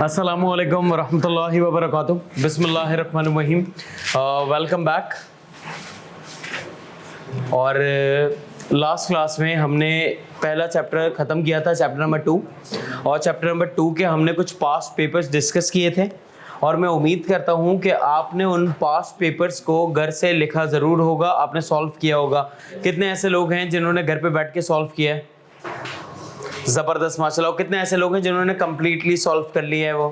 अस्सलामुअलैकुम वरहमतुल्लाहि वबरकातुहू। बिस्मिल्लाहिर्रहमानिर्रहीम। Welcome back. और लास्ट क्लास में हमने पहला चैप्टर ख़त्म किया था, चैप्टर नंबर 2। और चैप्टर नंबर 2 के हमने कुछ पास्ट पेपर्स डिस्कस किए थे और मैं उम्मीद करता हूँ कि आपने उन पास्ट पेपर्स को घर से लिखा ज़रूर होगा, आपने सॉल्व किया होगा। कितने ऐसे लोग हैं जिन्होंने घर पे बैठ के सॉल्व किया है? ज़बरदस्त, माशाल्लाह। कितने ऐसे लोग हैं जिन्होंने कम्प्लीटली सॉल्व कर लिया है? वो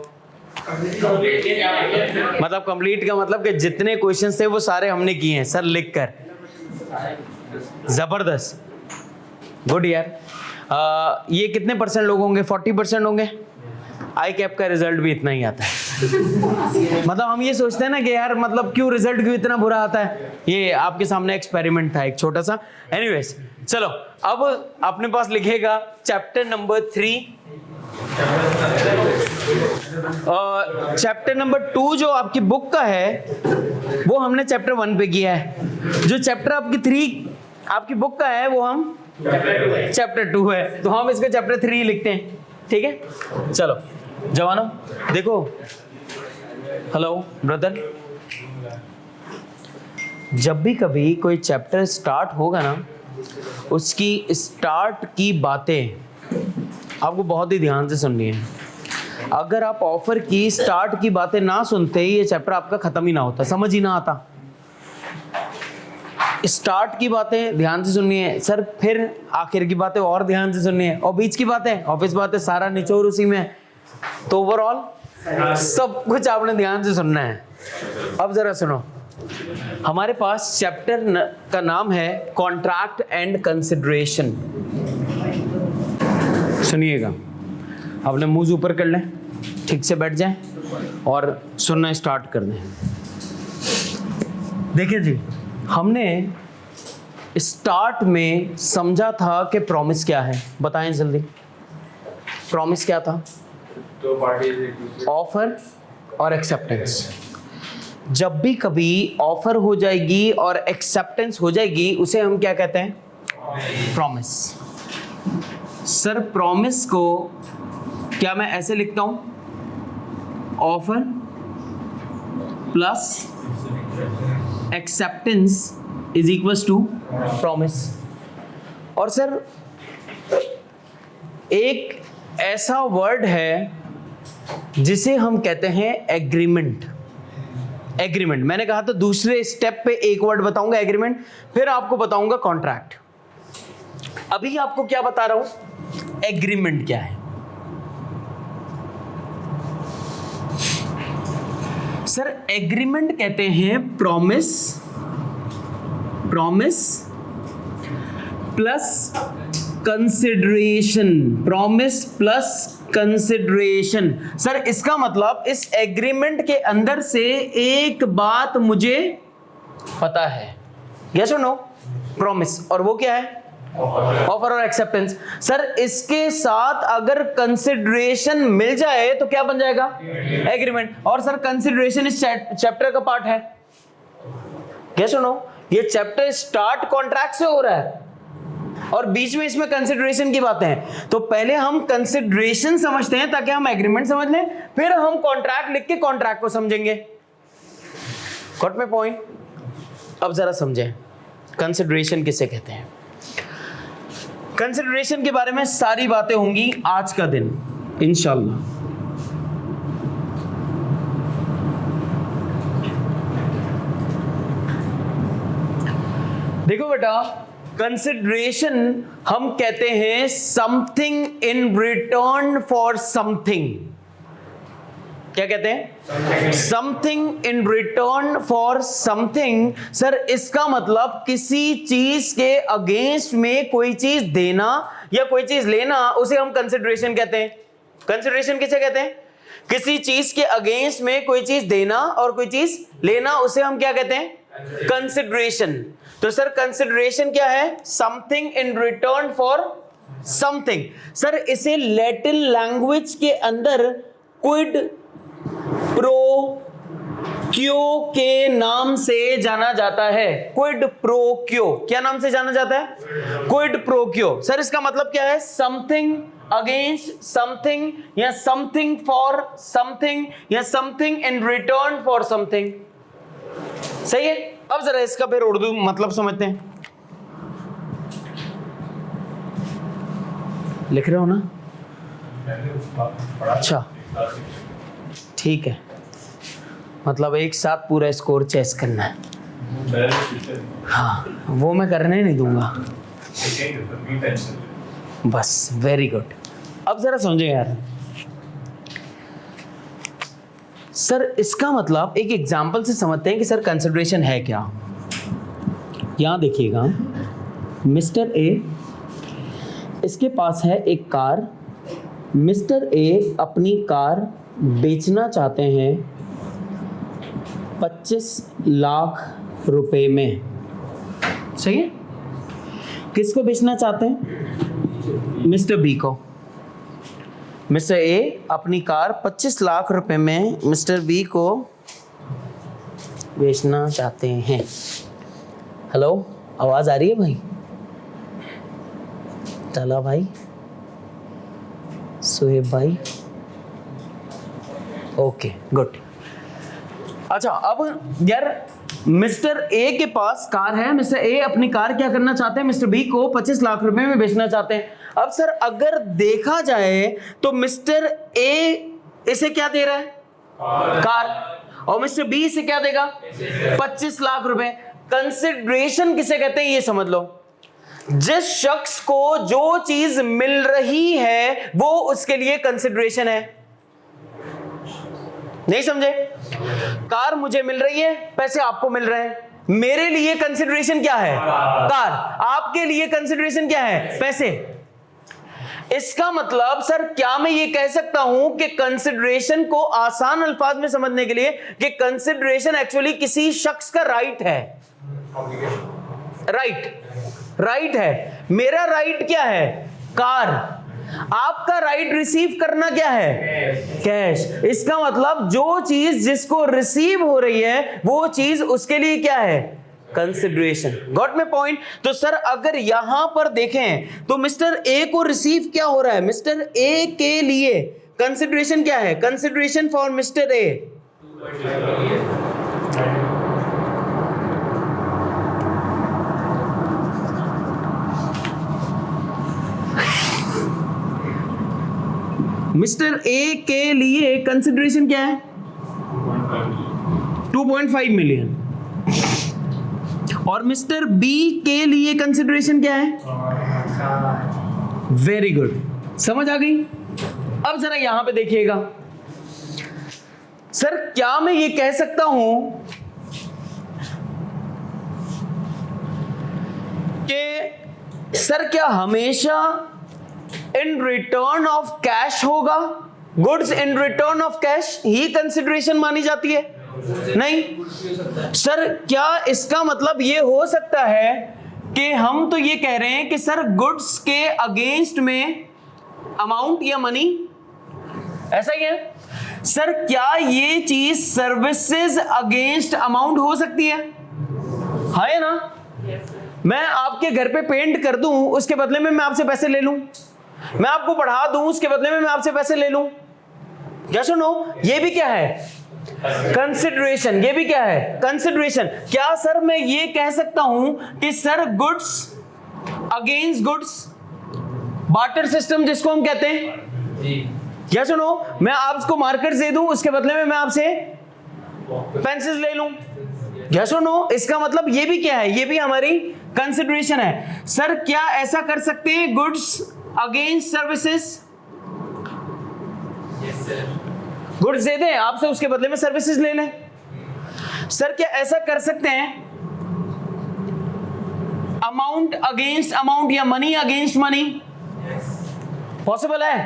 मतलब कंप्लीट का मतलब कि जितने क्वेश्चंस थे वो सारे हमने किए हैं सर लिख कर। ज़बरदस्त, गुड यार। ये कितने परसेंट लोग होंगे? 40% होंगे। आई कैप का रिजल्ट भी इतना ही आता है। मतलब हम ये सोचते हैं ना कि यार मतलब क्यों रिजल्ट क्यों इतना बुरा आता है। ये आपके सामने एक्सपेरिमेंट था एक छोटा सा। एनीवेज, चलो अब अपने पास लिखेगा चैप्टर नंबर 3। चैप्टर नंबर 2 जो आपकी बुक का है वो हमने चैप्टर 1 पे किया है। जो चैप्टर आपकी 3 आपकी बुक का है वो हम चैप्टर 2 है, तो हम इसका चैप्टर 3 लिखते हैं। ठीक है, चलो जवानों देखो। हेलो ब्रदर, जब भी कभी कोई चैप्टर स्टार्ट होगा ना, उसकी स्टार्ट की बातें आपको बहुत ही ध्यान से सुननी है। अगर आप ऑफर की स्टार्ट की बातें ना सुनते ही ये चैप्टर आपका खत्म ही ना होता, समझ ही ना आता। स्टार्ट की बातें ध्यान से सुननी है सर, फिर आखिर की बातें और ध्यान से सुननी है, और बीच की बातें, ऑफिस बातें, सारा निचोड़ उसी में है। तो ओवरऑल सब कुछ आपने ध्यान से सुनना है। अब जरा सुनो, हमारे पास चैप्टर का नाम है कॉन्ट्रैक्ट एंड कंसिडरेशन। सुनिएगा, अपने मुंह ऊपर कर लें, ठीक से बैठ जाएं और सुनना स्टार्ट कर दें। देखिए जी, हमने स्टार्ट में समझा था कि प्रॉमिस क्या है। बताएं जल्दी, प्रॉमिस क्या था? ऑफर और एक्सेप्टेंस। जब भी कभी ऑफर हो जाएगी और एक्सेप्टेंस हो जाएगी उसे हम क्या कहते हैं? प्रॉमिस। सर प्रॉमिस को क्या मैं ऐसे लिखता हूं? Offer plus acceptance is equals to promise. और सर एक ऐसा वर्ड है जिसे हम कहते हैं एग्रीमेंट। एग्रीमेंट, मैंने कहा था दूसरे स्टेप पे एक वर्ड बताऊंगा एग्रीमेंट, फिर आपको बताऊंगा कॉन्ट्रैक्ट। अभी आपको क्या बता रहा हूं, एग्रीमेंट क्या है। सर एग्रीमेंट कहते हैं promise, promise plus consideration, promise plus consideration. Sir इसका मतलब इस एग्रीमेंट के अंदर से एक बात मुझे पता है, यस और नो? प्रॉमिस, और वो क्या है? ऑफर और एक्सेप्टेंस। सर इसके साथ अगर कंसिडरेशन मिल जाए तो क्या बन जाएगा? एग्रीमेंट। और सर कंसिडरेशन इस चैप्टर का पार्ट है, यस और नो? ये चैप्टर स्टार्ट कॉन्ट्रैक्ट से हो रहा है और बीच में इसमें कंसिडरेशन की बातें हैं। तो पहले हम कंसिडरेशन समझते हैं ताकि हम एग्रीमेंट समझ लें, फिर हम कॉन्ट्रैक्ट लिख के कॉन्ट्रैक्ट को समझेंगे। Got my point? अब जरा समझें कंसिडरेशन किसे कहते हैं। कंसिडरेशन के बारे में सारी बातें होंगी आज का दिन इंशाल्लाह। देखो बेटा, कंसिडरेशन हम कहते हैं something in return for something. क्या कहते हैं? Something in return for something. Sir इसका मतलब किसी चीज के अगेंस्ट में कोई चीज देना या कोई चीज लेना, उसे हम कंसिडरेशन कहते हैं। कंसिडरेशन किसे कहते हैं? किसी चीज के अगेंस्ट में कोई चीज देना और कोई चीज लेना, उसे हम क्या कहते हैं? कंसिडरेशन। तो सर कंसिडरेशन क्या है? Something in return for something. Sir इसे लैटिन लैंग्वेज के अंदर क्विड प्रो क्यो के नाम से जाना जाता है। क्विड प्रो क्यो, क्या नाम से जाना जाता है? क्विड प्रो क्यो। सर इसका मतलब क्या है? समथिंग अगेंस्ट समथिंग या समथिंग फॉर समथिंग या something in return for something. सही है। अब जरा इसका फिर उर्दू मतलब समझते हैं। लिख रहे हो ना? अच्छा ठीक है, मतलब एक साथ पूरा स्कोर चेस करना है। हाँ वो मैं करने नहीं दूंगा बस। Very good. अब जरा समझे यार सर, इसका मतलब एक एग्जांपल से समझते हैं कि सर कंसिडरेशन है क्या। यहां देखिएगा, मिस्टर ए, इसके पास है एक कार। मिस्टर ए अपनी कार बेचना चाहते हैं 25 लाख रुपए में। सही है। किसको बेचना चाहते हैं? मिस्टर बी को। मिस्टर ए अपनी कार 25 लाख रुपए में मिस्टर बी को बेचना चाहते हैं। हेलो, आवाज आ रही है भाई? चला भाई, सुहेब भाई, ओके गुड। अच्छा अब यार मिस्टर ए के पास कार है। मिस्टर ए अपनी कार क्या करना चाहते हैं? मिस्टर बी को 25 लाख रुपए में बेचना चाहते हैं। अब सर अगर देखा जाए तो मिस्टर ए इसे क्या दे रहा है? कार। और मिस्टर बी इसे क्या देगा? 25 लाख रुपए। कंसिडरेशन किसे कहते हैं ये समझ लो। जिस शख्स को जो चीज मिल रही है वो उसके लिए कंसिडरेशन है। नहीं समझे? कार मुझे मिल रही है, पैसे आपको मिल रहे हैं, मेरे लिए कंसिडरेशन क्या है? कार। आपके लिए कंसिडरेशन क्या है? पैसे। इसका मतलब सर क्या मैं ये कह सकता हूं कि कंसिडरेशन को आसान अल्फाज में समझने के लिए कि कंसिडरेशन एक्चुअली किसी शख्स का राइट है। राइट है। मेरा राइट क्या है? कार। आपका राइट रिसीव करना क्या है? कैश। इसका मतलब जो चीज जिसको रिसीव हो रही है वो चीज उसके लिए क्या है? कंसिडरेशन। Got my point? तो सर अगर यहां पर देखें तो मिस्टर ए को रिसीव क्या हो रहा है? मिस्टर ए के लिए कंसिडरेशन क्या है? Consideration for mister A mister A के लिए कंसिडरेशन क्या है? 2.5 मिलियन। और मिस्टर बी के लिए कंसिडरेशन क्या है? वेरी गुड, समझ आ गई। अब जरा यहां पे देखिएगा सर, क्या मैं ये कह सकता हूं कि सर क्या हमेशा इन रिटर्न ऑफ कैश होगा? Goods in return of cash he consideration मानी जाती है? नहीं सर। क्या इसका मतलब ये हो सकता है कि हम तो ये कह रहे हैं कि सर गुड्स के अगेंस्ट में अमाउंट या मनी, ऐसा ही है सर? क्या ये चीज सर्विसेज अगेंस्ट अमाउंट हो सकती है? हाँ या ना? मैं आपके घर पे पेंट कर दूं, उसके बदले में मैं आपसे पैसे ले लूं। मैं आपको पढ़ा दूं, उसके बदले में मैं आपसे पैसे ले लूं। क्या सुनो, ये भी क्या है? कंसिडरेशन। ये भी क्या है? कंसिडरेशन। क्या सर मैं ये कह सकता हूं कि sir goods against goods, barter system जिसको हम कहते हैं, क्या सुनो, मैं आपको मार्कर्स दे दूं, उसके बदले में मैं आपसे पेंसिल ले लूं। क्या सुनो, इसका मतलब ये भी क्या है? ये भी हमारी कंसिडरेशन है। सर क्या ऐसा कर सकते हैं गुड्स अगेंस्ट सर्विसेज? गुड्स दे दें आपसे, उसके बदले में सर्विसेज ले लें। सर क्या ऐसा कर सकते हैं अमाउंट अगेंस्ट अमाउंट या मनी अगेंस्ट मनी? पॉसिबल है?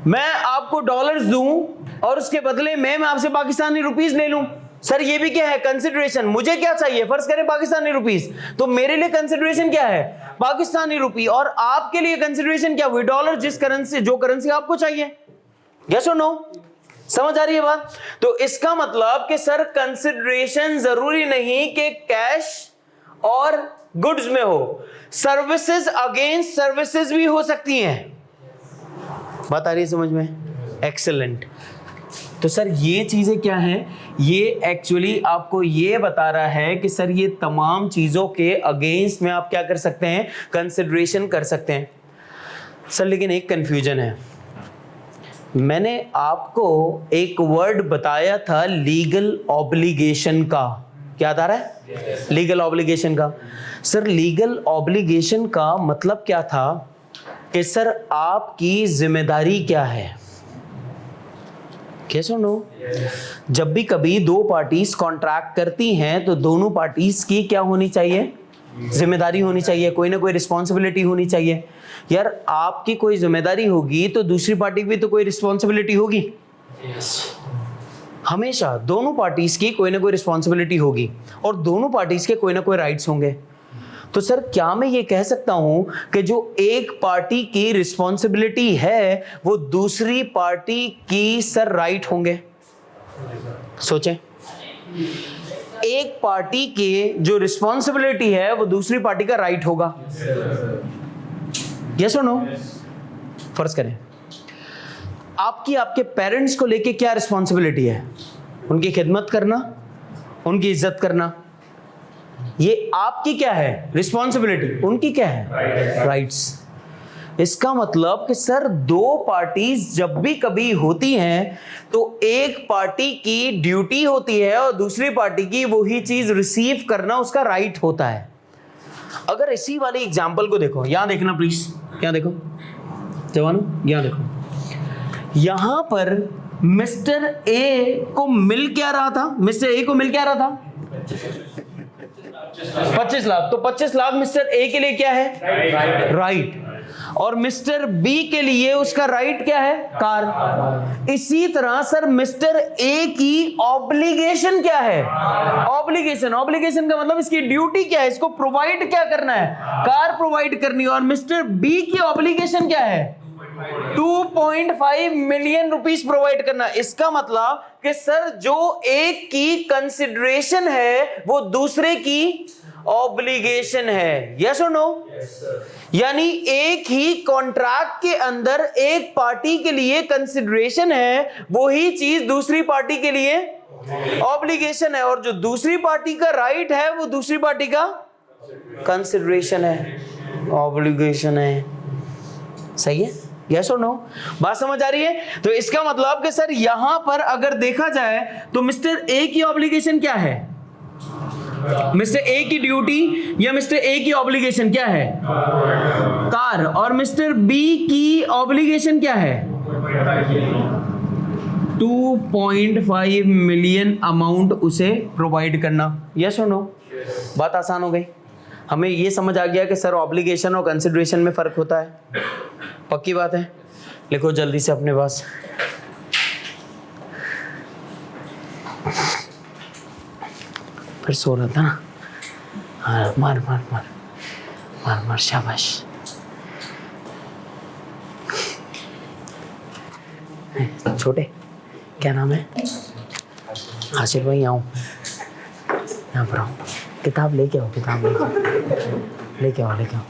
मैं आपको डॉलर्स दूं और उसके बदले में मैं आपसे पाकिस्तानी रुपीस ले लूं। सर ये भी क्या है? कंसिडरेशन। मुझे क्या चाहिए? फर्ज करें पाकिस्तानी रुपीस, तो मेरे लिए कंसिडरेशन क्या है? पाकिस्तानी रुपी। और आपके लिए कंसिडरेशन क्या हुई? डॉलर। जिस करेंसी, जो करेंसी आपको चाहिए। यस और नो? समझ आ रही है बात? तो इसका मतलब कि सर कंसिडरेशन जरूरी नहीं कि कैश और गुड्स में हो, सर्विसेज अगेंस्ट सर्विसेज भी हो सकती हैं। बात आ रही है समझ में? एक्सेलेंट। तो सर ये चीजें क्या हैं? ये एक्चुअली आपको ये बता रहा है कि सर ये तमाम चीजों के अगेंस्ट में आप क्या कर सकते हैं, कंसिडरेशन कर सकते हैं। सर लेकिन एक कंफ्यूजन है, मैंने आपको एक वर्ड बताया था लीगल ऑब्लिगेशन का, क्या आ रहा है? लीगल ऑब्लिगेशन का। सर लीगल ऑब्लिगेशन का मतलब क्या था कि सर आपकी जिम्मेदारी क्या है? क्या सुनो, जब भी कभी दो पार्टीज कॉन्ट्रैक्ट करती हैं तो दोनों पार्टीज की क्या होनी चाहिए? जिम्मेदारी होनी चाहिए, कोई ना कोई रिस्पॉन्सिबिलिटी होनी चाहिए। यार आपकी कोई जिम्मेदारी होगी तो दूसरी पार्टी की भी तो कोई रिस्पॉन्सिबिलिटी होगी। हमेशा दोनों पार्टीज की कोई ना कोई रिस्पॉन्सिबिलिटी होगी और दोनों पार्टीज के कोई ना कोई राइट्स होंगे। तो सर क्या मैं ये कह सकता हूं कि जो एक पार्टी की रिस्पॉन्सिबिलिटी है वो दूसरी पार्टी की सर राइट होंगे? सोचें, एक पार्टी की जो रिस्पॉन्सिबिलिटी है वो दूसरी पार्टी का राइट होगा। यस और नो? फर्ज करें आपकी आपके पेरेंट्स को लेके क्या रिस्पॉन्सिबिलिटी है? उनकी खिदमत करना, उनकी इज्जत करना, ये आपकी क्या है रिस्पॉन्सिबिलिटी, उनकी क्या है राइट्स। इसका मतलब कि सर दो पार्टीज जब भी कभी होती हैं तो एक पार्टी की ड्यूटी होती है और दूसरी पार्टी की वही चीज रिसीव करना उसका राइट होता है। अगर इसी वाली एग्जांपल को देखो, यहां देखना प्लीज, क्या देखो जवानों, यहां देखो, यहां पर मिस्टर ए को मिल क्या रहा था? मिस्टर ए को मिल क्या रहा था? 25 लाख। तो 25 लाख मिस्टर ए के लिए क्या है? राइट। और मिस्टर बी के लिए उसका राइट क्या है? कार। इसी तरह सर मिस्टर ए की ऑब्लिगेशन क्या है? ऑब्लिगेशन का मतलब इसकी ड्यूटी क्या है? इसको प्रोवाइड क्या करना है? कार प्रोवाइड करनी है। और मिस्टर बी की ऑब्लिगेशन क्या है? 2.5 मिलियन रुपीस प्रोवाइड करना। इसका मतलब कि सर जो एक की कंसिडरेशन है वो दूसरे की ऑब्लिगेशन है। यस और नो? यानी एक ही कॉन्ट्रैक्ट के अंदर एक पार्टी के लिए कंसिडरेशन है, वही चीज दूसरी पार्टी के लिए ऑब्लिगेशन है। और जो दूसरी पार्टी का राइट है वो दूसरी पार्टी का कंसिडरेशन है, ऑब्लिगेशन है। सही है? यस और नो? बात समझ आ रही है? तो इसका मतलब कि सर यहां पर अगर देखा जाए तो मिस्टर ए की ऑब्लिगेशन क्या है? मिस्टर ए की ड्यूटी या मिस्टर ए की ऑब्लिगेशन क्या है? कार। और मिस्टर बी की ऑब्लिगेशन क्या है? 2.5 मिलियन अमाउंट उसे प्रोवाइड करना। यस और नो? बात आसान हो गई। हमें ये समझ आ गया कि सर ऑब्लिगेशन और कंसिडरेशन में फर्क होता है। पक्की बात है? लिखो जल्दी से अपने पास। फिर सो रहा था ना? हाँ, मार मार मार मार मार, शाबाश। छोटे क्या नाम है? हासिल भाई, आओ यहाँ पर आओ। किताब लेके आओ, किताब लेके आओ, लेके आओ।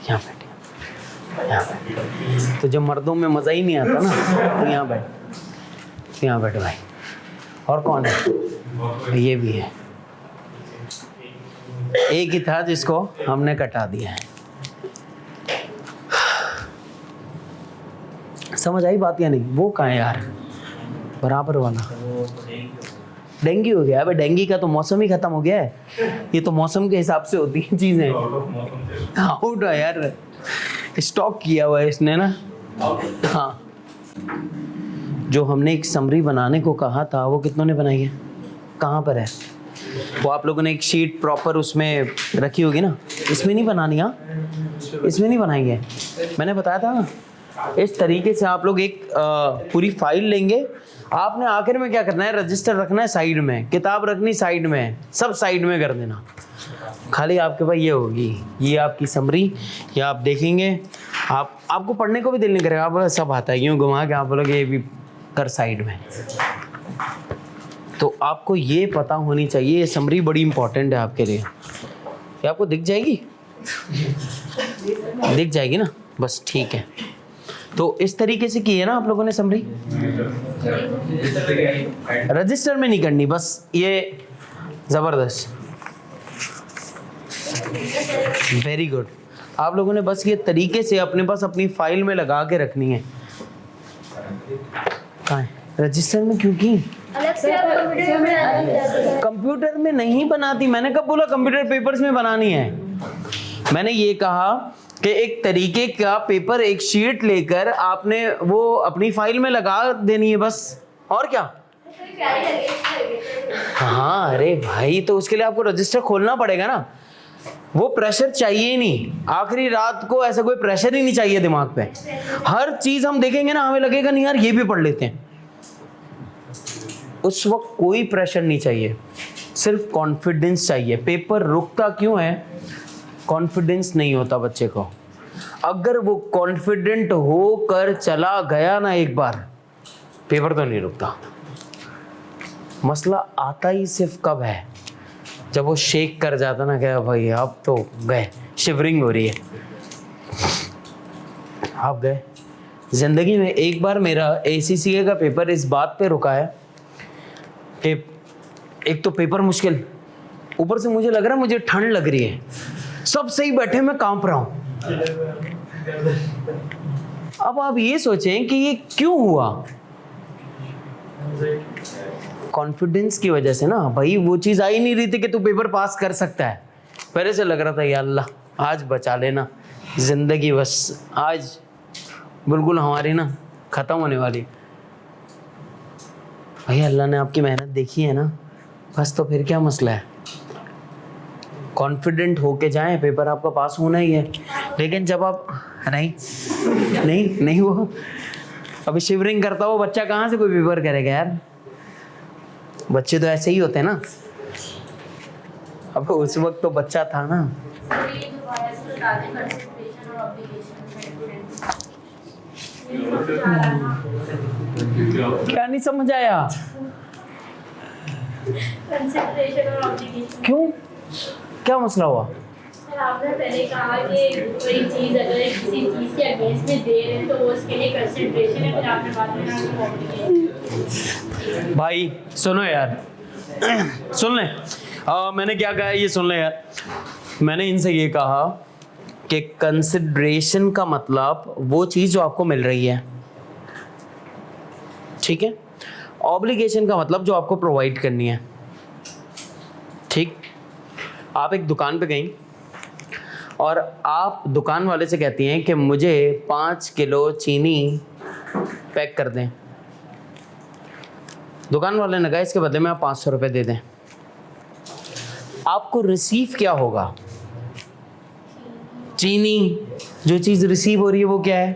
यहाँ बैठ, यहाँ बैठ। तो जब मर्दों में मज़ा ही नहीं आता ना तो यहाँ बैठ, यहाँ बैठ भाई। और कौन है? ये भी है। एक ही था जिसको हमने कटा दिया है। समझ आई बात या नहीं? वो कहाँ है यार? बराबर वाला डेंगू हो गया। अबे डेंगू का तो मौसम ही खत्म हो गया है। ये तो मौसम के हिसाब से होती हैं चीजें। आउट है यार, स्टॉक किया हुआ है इसने ना। हाँ, जो हमने एक समरी बनाने को कहा था वो कितनों ने बनाई है? कहाँ पर है वो? आप लोगों ने एक शीट प्रॉपर उसमें रखी होगी ना। इसमें नहीं बनानी? हाँ, इसमें नहीं बनाएंगे। मैंने बताया था ना, इस तरीके से आप लोग एक पूरी फाइल लेंगे। आपने आखिर में क्या करना है? रजिस्टर रखना है साइड में, किताब रखनी साइड में, सब साइड में कर देना। खाली आपके पास ये होगी, ये आपकी समरी। या आप देखेंगे, आपको पढ़ने को भी दिल नहीं करेगा। आप सब आता है यूँ घुमा के आप बोलोगे ये भी कर साइड में। तो आपको ये पता होनी चाहिए, ये समरी बड़ी इंपॉर्टेंट है आपके लिए। ये आपको दिख जाएगी। दिख जाएगी ना, बस ठीक है। तो इस तरीके से की है ना आप लोगों ने समरी, रजिस्टर में नहीं करनी, बस ये जबरदस्त, वेरी गुड। आप लोगों ने बस ये तरीके से अपने पास अपनी फाइल में लगा के रखनी है। कहाँ है रजिस्टर में, क्योंकि अलग से आप कंप्यूटर में नहीं बनाती। मैंने कब बोला कंप्यूटर पेपर्स में बनानी है? मैंने ये कहा कि एक तरीके का पेपर, एक शीट लेकर आपने वो अपनी फाइल में लगा देनी है बस, और क्या। हाँ अरे भाई, तो उसके लिए आपको रजिस्टर खोलना पड़ेगा ना, वो प्रेशर चाहिए ही नहीं। आखिरी रात को ऐसा कोई प्रेशर ही नहीं चाहिए दिमाग पे। हर चीज हम देखेंगे ना, हमें लगेगा नहीं यार ये भी पढ़ लेते हैं, उस वक्त कोई प्रेशर नहीं चाहिए, सिर्फ कॉन्फिडेंस चाहिए। पेपर रुकता क्यों है? कॉन्फिडेंस नहीं होता बच्चे को। अगर वो कॉन्फिडेंट होकर चला गया ना एक बार, पेपर तो नहीं रुकता। मसला आता ही सिर्फ कब है? जब वो शेक कर जाता ना, क्या भाई अब तो गए, शिवरिंग हो रही है, आप गए। जिंदगी में एक बार मेरा ACCA का पेपर इस बात पे रुका है कि एक तो पेपर मुश्किल, ऊपर से मुझे लग रहा है मुझे ठंड लग रही है, सब सही बैठे, मैं कांप रहा हूं। अब आप ये सोचें कि ये क्यों हुआ? कॉन्फिडेंस की वजह से ना भाई, वो चीज आई नहीं रही थी कि तू पेपर पास कर सकता है। पहले से लग रहा था या अल्लाह आज बचा लेना, जिंदगी बस आज बिल्कुल हमारी ना खत्म होने वाली। भैया अल्लाह ने आपकी मेहनत देखी है ना, बस तो फिर क्या मसला है। कॉन्फिडेंट होके जाएं, पेपर आपका पास होना ही है। लेकिन जब आप नहीं वो अभी शिवरिंग करता हो बच्चा कहाँ से कोई पेपर करेगा यार? बच्चे तो ऐसे ही होते हैं ना। अब उस वक्त तो बच्चा था ना। क्या नहीं समझ आया? क्यों, क्या मसला हुआ? आपने पहले कहा कि कोई चीज अगर किसी चीज के अगेंस्ट में दे रहे हैं तो वो उसके लिए कंसिडरेशन है, फिर आपने बाद में भाई सुनो यार, सुन ले। मैंने क्या कहा है ये सुन ले यार। मैंने इनसे ये कहा कि कंसिडरेशन का मतलब वो चीज जो आपको मिल रही है, ठीक है। ऑब्लिगेशन का मतलब जो आपको प्रोवाइड करनी है, ठीक। आप एक दुकान पे गई और आप दुकान वाले से कहती हैं कि मुझे 5 किलो चीनी पैक कर दें। दुकान वाले ने कहा इसके बदले में आप 500 रुपये दे दें। आपको रिसीव क्या होगा? चीनी। जो चीज़ रिसीव हो रही है वो क्या है?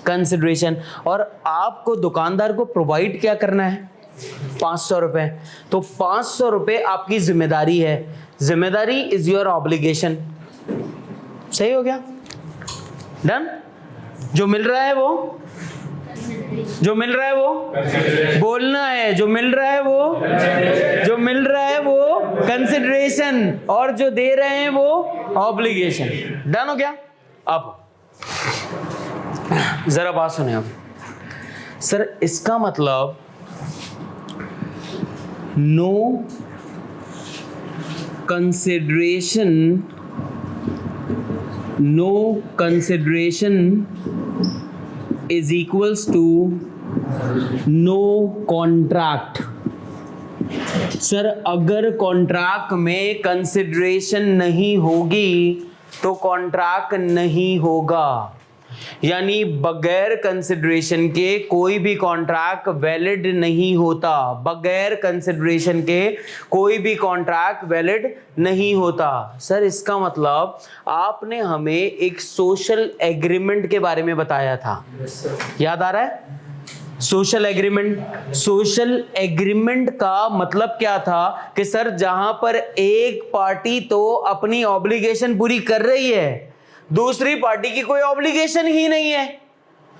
कंसिडरेशन। और आपको दुकानदार को प्रोवाइड क्या करना है? 500 रुपये। तो 500 रुपये आपकी जिम्मेदारी है। जिम्मेदारी इज योर ऑब्लिगेशन। सही हो गया? डन। जो मिल रहा है वो बोलना है, जो मिल रहा है वो कंसिडरेशन, और जो दे रहे हैं वो ऑब्लिगेशन। डन हो गया? अब जरा बात सुने आप। सर इसका मतलब no consideration is equals to no contract। Sir अगर कॉन्ट्रैक्ट में कंसिडरेशन नहीं होगी तो कॉन्ट्रैक्ट नहीं होगा। यानी बगैर कंसिडरेशन के कोई भी कॉन्ट्रैक्ट वैलिड नहीं होता। बगैर कंसिडरेशन के कोई भी कॉन्ट्रैक्ट वैलिड नहीं होता। सर इसका मतलब आपने हमें एक सोशल एग्रीमेंट के बारे में बताया था। याद आ रहा है? सोशल एग्रीमेंट का मतलब क्या था कि सर जहां पर एक पार्टी तो अपनी ऑब्लिगेशन पूरी कर रही है, दूसरी पार्टी की कोई ऑब्लिगेशन ही नहीं है,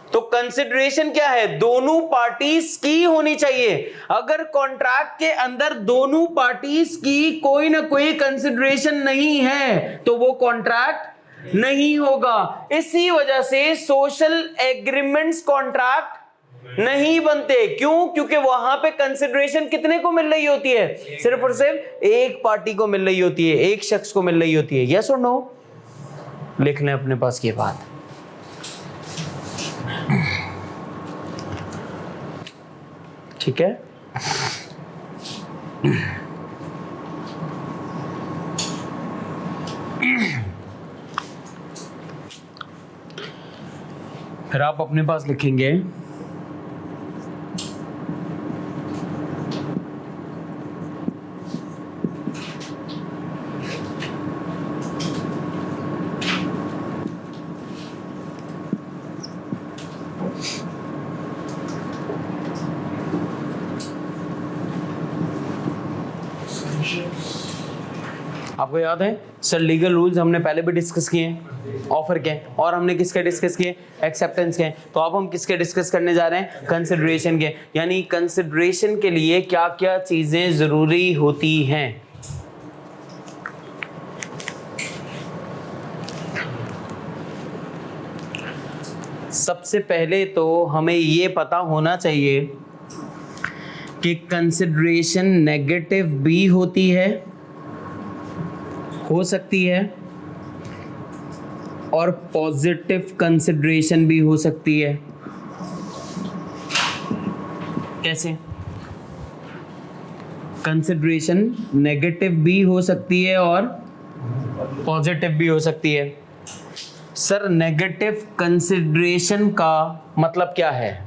तो कंसिडरेशन क्या है? दोनों पार्टीज की होनी चाहिए। अगर कॉन्ट्रैक्ट के अंदर दोनों पार्टीज की कोई ना कोई कंसिडरेशन नहीं है तो वो कॉन्ट्रैक्ट नहीं होगा। इसी वजह से सोशल एग्रीमेंट्स कॉन्ट्रैक्ट नहीं बनते। क्यों? क्योंकि वहां पे कंसिडरेशन कितने को मिल रही होती है? सिर्फ और सिर्फ एक पार्टी को मिल रही होती है, एक शख्स को मिल रही होती है। यस और नो? लिख लें अपने पास ये बात। ठीक है, फिर आप अपने पास लिखेंगे आपको याद है सर लीगल रूल्स हमने पहले भी डिस्कस किए हैं, ऑफर के, और हमने किसके डिस्कस किए? एक्सेप्टेंस के। तो अब हम किसके डिस्कस करने जा रहे हैं? कंसिडरेशन के। यानी कंसिडरेशन के लिए क्या क्या चीजें जरूरी होती हैं। सबसे पहले तो हमें ये पता होना चाहिए कि कंसिडरेशन नेगेटिव भी होती है, हो सकती है, और पॉजिटिव कंसिडरेशन भी हो सकती है। कैसे? कंसिडरेशन नेगेटिव भी हो सकती है और पॉजिटिव भी हो सकती है। सर नेगेटिव कंसिडरेशन का मतलब क्या है?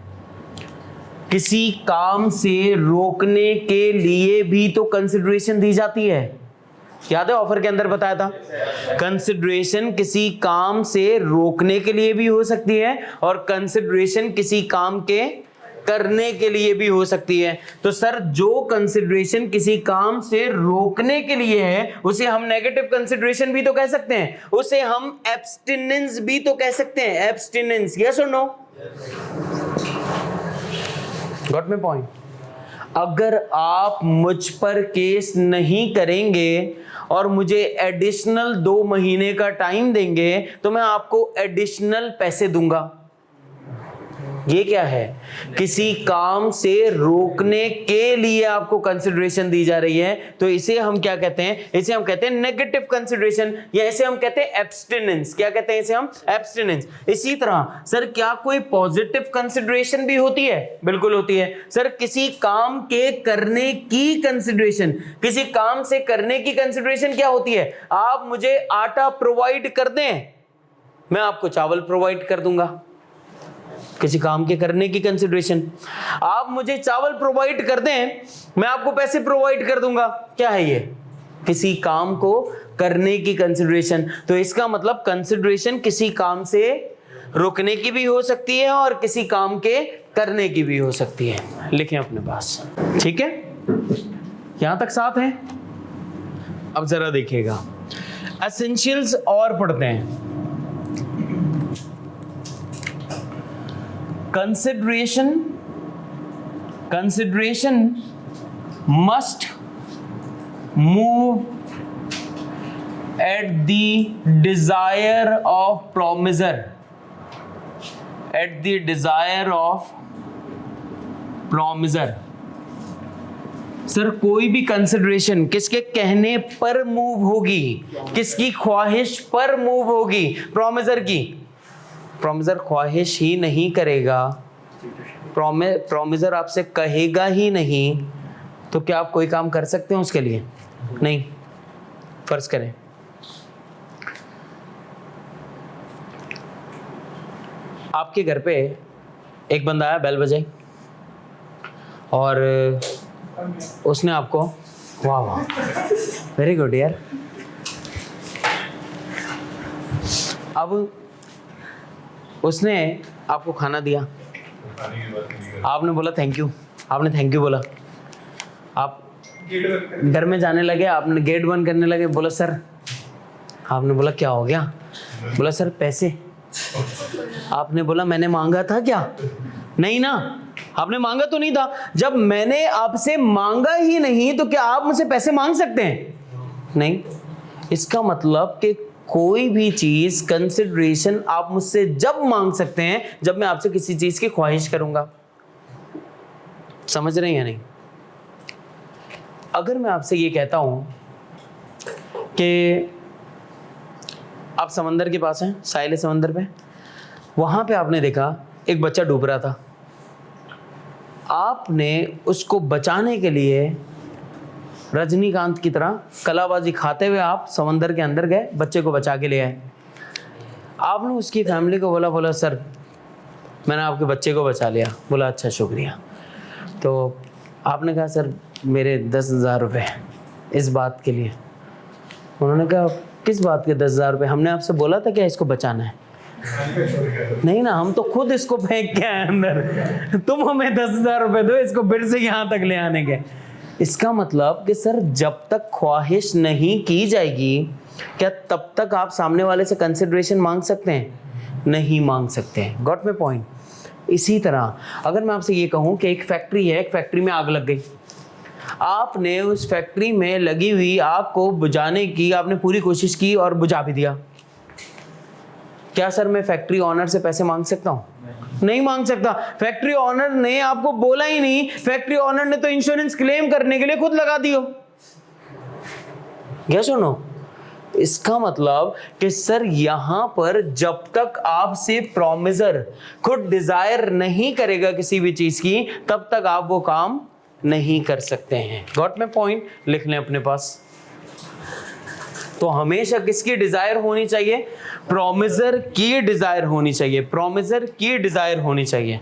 किसी काम से रोकने के लिए भी तो कंसिडरेशन दी जाती है। याद है ऑफर के अंदर बताया था, कंसिडरेशन किसी काम से रोकने के लिए भी हो सकती है और कंसिडरेशन किसी काम के करने के लिए भी हो सकती है। तो सर जो कंसिडरेशन किसी काम से रोकने के लिए है उसे हम नेगेटिव कंसिडरेशन भी तो कह सकते हैं, उसे हम एब्स्टिनेंस भी तो कह सकते हैं। एब्स्टिनेंस, यस और नो? Got my point? अगर आप मुझ पर केस नहीं करेंगे और मुझे एडिशनल 2 महीने का टाइम देंगे तो मैं आपको एडिशनल पैसे दूंगा। ये क्या है? किसी काम से रोकने के लिए आपको कंसिडरेशन दी जा रही है, तो इसे हम क्या कहते हैं? इसे हम कहते हैं नेगेटिव कंसिडरेशन, या इसे हम कहते हैं एब्स्टिनेंस। क्या कहते हैं इसे हम? एब्स्टिनेंस। इसी तरह सर क्या कोई पॉजिटिव कंसिडरेशन भी होती है? बिल्कुल होती है। सर किसी काम के करने की कंसिडरेशन, किसी काम से करने की कंसिडरेशन क्या होती है? आप मुझे आटा प्रोवाइड कर दें, मैं आपको चावल प्रोवाइड कर दूंगा। किसी काम के करने की कंसिडरेशन। आप मुझे चावल प्रोवाइड कर दें, मैं आपको पैसे प्रोवाइड कर दूंगा। क्या है ये? किसी काम को करने की कंसिडरेशन। तो इसका मतलब कंसिडरेशन किसी काम से रुकने की भी हो सकती है और किसी काम के करने की भी हो सकती है। लिखें अपने पास। ठीक है, यहां तक साथ है? अब जरा देखिएगा एसेंशियल्स और पढ़ते हैं। Consideration must move at the desire of promisor. At the desire of promisor. Sir कोई भी कंसिडरेशन किसके कहने पर मूव होगी? किसकी ख्वाहिश पर मूव होगी? प्रॉमिसर की। प्रॉमिसर ख्वाहिश ही नहीं करेगा, प्रॉमिसर आपसे कहेगा ही नहीं, तो क्या आप कोई काम कर सकते हैं उसके लिए? नहीं। फर्ज करें आपके घर पे एक बंदा आया, बेल बजाई और उसने आपको, वाह वाह वेरी गुड यार, अब उसने आपको खाना दिया, आपने बोला थैंक यू, आपने थैंक यू बोला, आप घर में जाने लगे, आपने गेट बंद करने लगे, बोला सर, आपने बोला क्या हो गया? बोला सर पैसे। आपने बोला मैंने मांगा था क्या? नहीं ना, आपने मांगा तो नहीं था। जब मैंने आपसे मांगा ही नहीं तो क्या आप मुझसे पैसे मांग सकते हैं? नहीं। इसका मतलब कि कोई भी चीज कंसिडरेशन आप मुझसे जब मांग सकते हैं जब मैं आपसे किसी चीज की ख्वाहिश करूंगा। समझ रहे हैं या नहीं? अगर मैं आपसे ये कहता हूं कि आप समंदर के पास हैं, साहिल समंदर पे, वहां पे आपने देखा एक बच्चा डूब रहा था, आपने उसको बचाने के लिए रजनीकांत की तरह कलाबाजी खाते हुए आप समंदर के अंदर गए, बच्चे को बचा के ले आए। आपने उसकी फैमिली को बोला सर मैंने आपके बच्चे को बचा लिया। बोला अच्छा शुक्रिया। तो आपने कहा सर मेरे 10,000 रुपये इस बात के लिए। उन्होंने कहा किस बात के 10,000 रुपये? हमने आपसे बोला था क्या इसको बचाना है? नहीं ना, हम तो खुद इसको फेंक के आए अंदर, तुम हमें 10,000 रुपये दो इसको फिर से यहाँ तक ले आने के। इसका मतलब कि सर जब तक ख्वाहिश नहीं की जाएगी क्या तब तक आप सामने वाले से कंसिडरेशन मांग सकते हैं? नहीं मांग सकते हैं। Got my point? इसी तरह अगर मैं आपसे ये कहूँ कि एक फैक्ट्री है, एक फैक्ट्री में आग लग गई, आपने उस फैक्ट्री में लगी हुई आग को बुझाने की आपने पूरी कोशिश की और बुझा भी दिया, क्या सर मैं फैक्ट्री ऑनर से पैसे मांग सकता हूँ? नहीं मांग सकता। फैक्ट्री ऑनर ने आपको बोला ही नहीं, फैक्ट्री ऑनर ने तो इंश्योरेंस क्लेम करने के लिए खुद लगा दियो। क्या सुनो, इसका मतलब कि सर यहां पर जब तक आपसे प्रॉमिसर खुद डिजायर नहीं करेगा किसी भी चीज की तब तक आप वो काम नहीं कर सकते हैं। Got my point? लिख लें अपने पास। तो हमेशा किसकी डिजायर होनी चाहिए? प्रॉमिसर की डिजायर होनी चाहिए। प्रॉमिसर की डिजायर होनी चाहिए।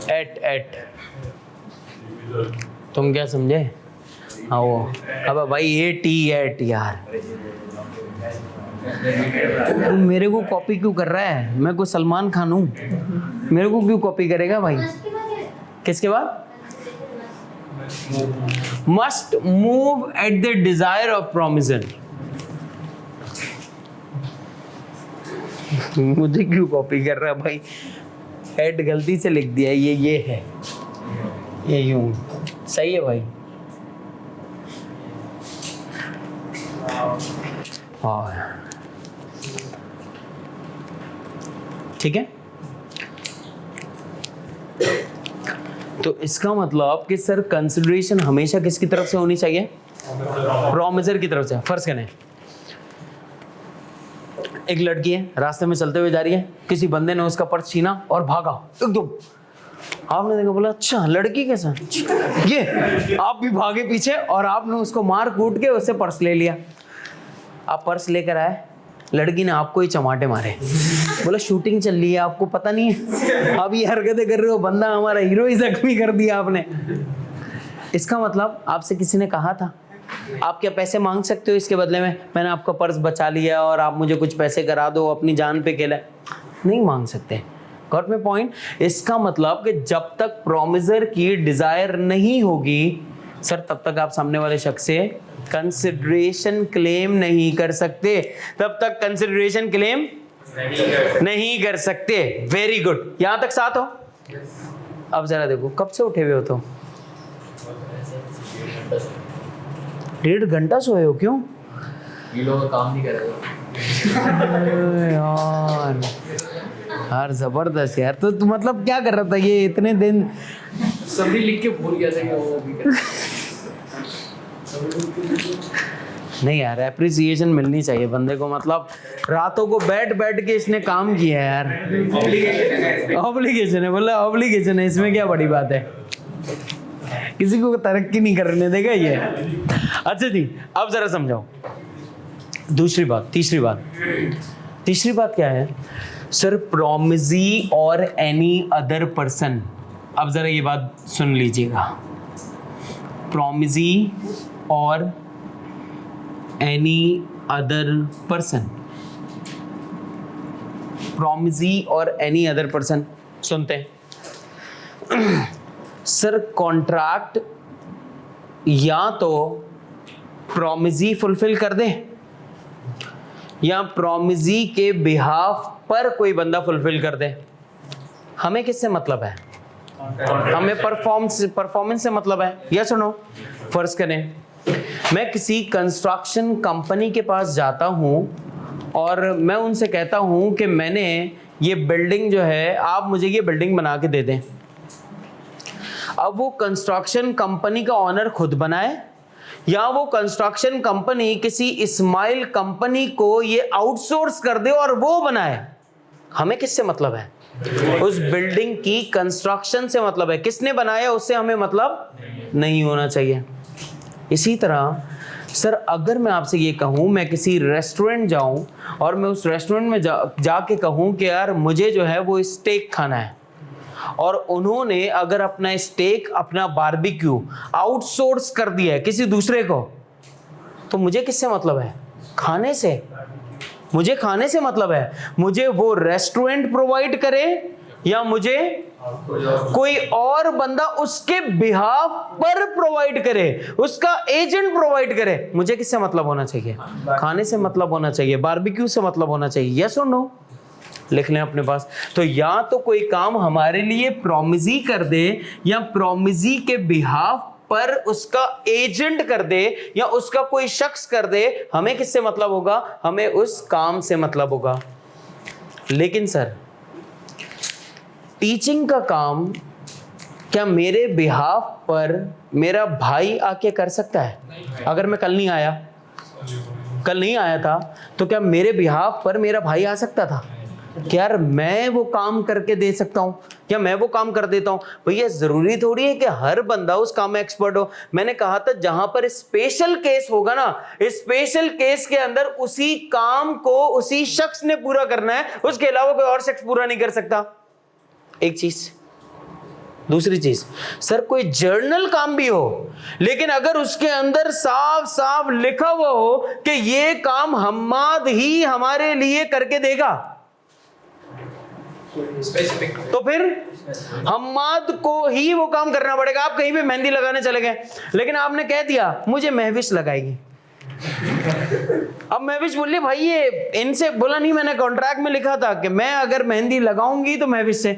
एट तुम क्या समझे? हाँ वो अब भाई एट यार, तू मेरे को कॉपी क्यों कर रहा है? मैं कोई सलमान खान हूँ, मेरे को क्यों कॉपी करेगा भाई? किसके बाद? Must move at the desire of promiser. मुझे क्यों कॉपी कर रहा है भाई? हेड गलती से लिख दिया, ये है, ये यूं सही है भाई। हाँ ठीक है। तो इसका मतलब कि सर कंसिडरेशन हमेशा किसकी तरफ से होनी चाहिए? प्रॉमिसर की तरफ से। फर्ज करें एक लड़की है, रास्ते में चलते हुए जा रही है, किसी बंदे ने उसका पर्स छीना और भागा एकदम। आपने देखा, बोला अच्छा लड़की के साथ ये, आप भी भागे पीछे और आपने उसको मार कूट के उससे पर्स ले लिया। आप पर्स लेकर आए, लड़की ने आपको ही चमाटे मारे, बोला शूटिंग चल रही है आपको पता नहीं है, आप ये हरकतें कर रहे हो, बंदा हमारा हीरो ही जख्मी कर दिया आपने। इसका मतलब आपसे किसी ने कहा था आप क्या पैसे मांग सकते हो इसके बदले में? मैंने आपका पर्स बचा लिया और आप मुझे कुछ पैसे करा दो, अपनी जान पे खेला। नहीं मांग सकते। Got my point? इसका मतलब कि जब तक प्रॉमिसर की डिजायर नहीं होगी सर तब तक आप सामने वाले शख्स से कंसिडरेशन क्लेम नहीं कर सकते, तब तक कंसिडरेशन क्लेम नहीं कर सकते। वेरी गुड, यहां तक साथ हो? अब जरा देखो कब से उठे हुए हो? तो 1.5 घंटा सोए हो? क्यों? ये लोग काम नहीं कर रहे यार जबरदस्त यार। तो मतलब क्या कर रहा था ये इतने दिन? सभी लिख के भूल गया था कि वो भी कर। नहीं यार, एप्रिसिएशन मिलनी चाहिए बंदे को। मतलब रातों को बैठ के इसने काम किया है यार। ऑब्लिगेशन है, बोला ऑब्लिगेशन है, इसमें क्या बड़ी बात है? किसी को तरक्की नहीं करने देगा ये। अच्छा जी, अब जरा समझाओ दूसरी बात। तीसरी बात क्या है सर? प्रॉमिसी और एनी अदर पर्सन। अब जरा ये बात सुन लीजिएगा, प्रॉमिसी और एनी अदर पर्सन। प्रॉमिसी और एनी अदर पर्सन सुनते हैं सर। कॉन्ट्रैक्ट या तो प्रॉमिसी फुलफिल कर दे या प्रॉमिसी के बिहाफ पर कोई बंदा फुलफिल कर दे, हमें किससे मतलब है? हमें परफॉर्मेंस से मतलब है। यस और नो? फर्ज करें मैं किसी कंस्ट्रक्शन कंपनी के पास जाता हूं और मैं उनसे कहता हूं कि मैंने ये बिल्डिंग जो है, आप मुझे ये बिल्डिंग बना के दे दें। अब वो कंस्ट्रक्शन कंपनी का ऑनर खुद बनाए या वो कंस्ट्रक्शन कंपनी किसी इस्माइल कंपनी को ये आउटसोर्स कर दे और वो बनाए, हमें किससे मतलब है? उस बिल्डिंग की कंस्ट्रक्शन से मतलब है। किसने बनाया उससे हमें मतलब नहीं होना चाहिए। इसी तरह सर अगर मैं आपसे ये कहूँ, मैं किसी रेस्टोरेंट जाऊँ और मैं उस रेस्टोरेंट में जाके कहूँ कि यार मुझे जो है वो स्टेक खाना है, और उन्होंने अगर अपना स्टेक, अपना बारबेक्यू आउटसोर्स कर दिया है किसी दूसरे को, तो मुझे किससे मतलब है? खाने से। मुझे खाने से मतलब है। मुझे वो रेस्टोरेंट प्रोवाइड करे या मुझे कोई और बंदा उसके बिहाफ पर प्रोवाइड करे, उसका एजेंट प्रोवाइड करे, मुझे किससे मतलब होना चाहिए? खाने से मतलब होना चाहिए, बारबेक्यू से मतलब होना चाहिए। यस और नो? लिख लें अपने पास। तो या तो कोई काम हमारे लिए प्रॉमिसी कर दे या प्रॉमिसी के बिहाफ पर उसका एजेंट कर दे या उसका कोई शख्स कर दे, हमें किससे मतलब होगा? हमें उस काम से मतलब होगा। लेकिन सर टीचिंग का काम क्या मेरे बिहाफ पर मेरा भाई आके कर सकता है? अगर मैं कल नहीं आया था तो क्या मेरे बिहाफ पर मेरा भाई आ सकता था? क्या यार मैं वो काम करके दे सकता हूं? क्या मैं वो काम कर देता हूं? भैया जरूरी थोड़ी है कि हर बंदा उस काम में एक्सपर्ट हो। मैंने कहा था जहां पर स्पेशल केस होगा ना, स्पेशल केस के अंदर उसी काम को उसी शख्स ने पूरा करना है, उसके अलावा कोई और शख्स पूरा नहीं कर सकता। एक चीज। दूसरी चीज, सर कोई जर्नल काम भी हो लेकिन अगर उसके अंदर साफ साफ लिखा हुआ हो कि ये काम हम्माद ही हमारे लिए करके देगा, तो फिर हम्माद को ही वो काम करना पड़ेगा। आप कहीं पे मेहंदी लगाने चले गए लेकिन आपने कह दिया मुझे महविश लगाएगी। अब महविश बोलिए भाई ये इनसे बोला नहीं, मैंने कॉन्ट्रैक्ट में लिखा था कि मैं अगर मेहंदी लगाऊंगी तो महविश से।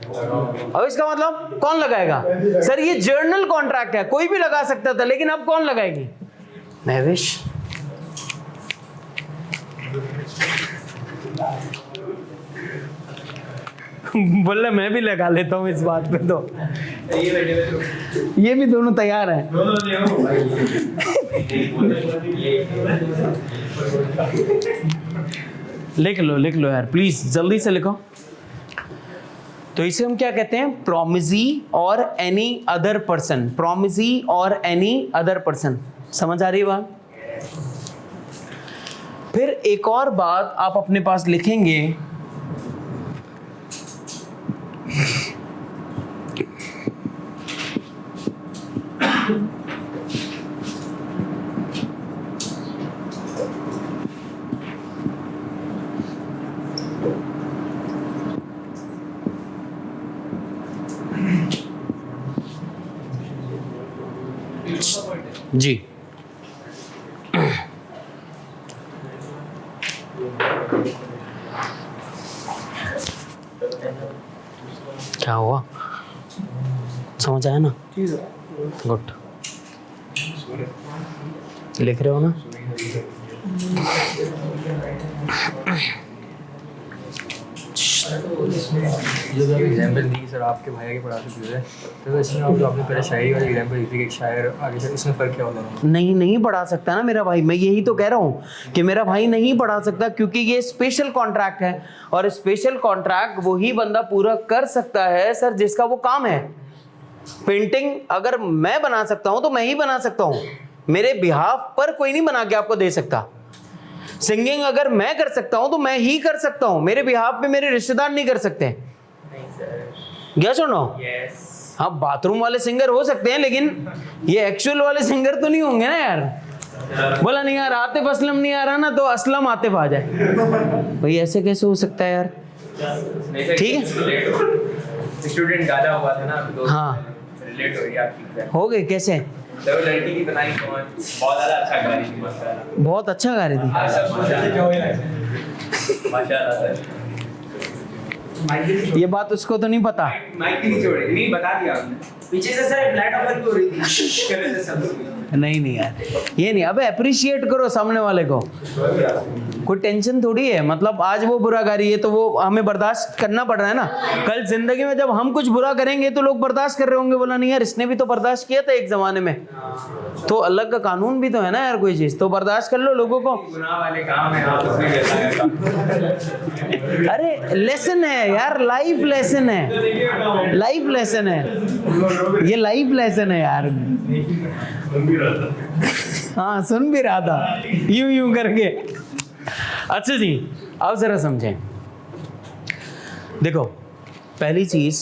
अब इसका मतलब कौन लगाएगा? सर ये जर्नल कॉन्ट्रैक्ट है, कोई भी लगा सकता था, लेकिन अब कौन लगाएगी? महविश। बोले मैं भी लगा लेता हूँ इस बात पे, तो ये भी दोनों तैयार हैं। लिख लो यार प्लीज, जल्दी से लिखो। तो इसे हम क्या कहते हैं? प्रॉमिसी और एनी अदर पर्सन। प्रॉमिसी और एनी अदर पर्सन। समझ आ रही है बात? फिर एक और बात आप अपने पास लिखेंगे, जी क्या हुआ? समझ आया ना? गुड। लिख रहे हो ना? जो भी एग्जाम्पल दी सर आपके भाई के पढ़ाते थे, तो इसमें आप जो आपने पहले शायरी वाली एग्जाम्पल दी थी कि एक शायर आगे से, इसमें फ़र्क क्या होगा? नहीं पढ़ा सकता ना मेरा भाई। मैं यही तो कह रहा हूँ कि मेरा भाई नहीं पढ़ा सकता क्योंकि ये स्पेशल कॉन्ट्रैक्ट है, और स्पेशल कॉन्ट्रैक्ट वही बंदा पूरा कर सकता है सर जिसका वो काम है। पेंटिंग अगर मैं बना सकता हूँ तो मैं ही बना सकता हूँ, मेरे बिहाफ पर कोई नहीं बना के आपको दे सकता। सिंगिंग अगर मैं कर सकता हूं तो मैं ही कर सकता हूं, मेरे बिहाफ पे मेरे रिश्तेदार नहीं कर सकते। यस और नो? हाँ बाथरूम वाले सिंगर हो सकते हैं लेकिन ये एक्चुअल वाले सिंगर तो नहीं होंगे ना यार। बोला नहीं यार आतिफ असलम नहीं आ रहा ना तो असलम आतिफ आ जाए, भाई ऐसे कैसे हो सकता है यार? ठीक है स्टूडेंट गाना हुआ था ना, हाँ रिलेट हो गई आपकी। हो गए कैसे? तो लड़की की बनाई कौन बहुत ज्यादा अच्छा गा रही थी माशाल्लाह। बहुत अच्छा गा रही थी। माशाल्लाह सर। ये बात उसको तो नहीं पता। माइक भी नहीं छोड़े, नहीं बता दिया आपने। पीछे से सर फ्लैट ऑफर भी हो रही थी कर रहे थे सब लोग। नहीं यार, ये नहीं। अबे अप्रिशिएट करो सामने वाले को, कोई टेंशन थोड़ी है। मतलब आज वो बुरा गा रही है तो वो हमें बर्दाश्त करना पड़ रहा है ना। कल जिंदगी में जब हम कुछ बुरा करेंगे तो लोग बर्दाश्त कर रहे होंगे, बोला नहीं यार इसने भी तो बर्दाश्त किया था एक जमाने में, तो अलग का कानून भी तो है ना यार, कोई चीज तो बर्दाश्त कर लो लोगों को। गुनाह वाले काम है आप उसमें कहता है। अरे लेसन है यार, लाइफ लेसन है, लाइफ लेसन है ये, लाइफ लेसन है यार। हाँ सुन भी रहा था यूं यूं करके। अच्छा जी, अब जरा समझें। देखो पहली चीज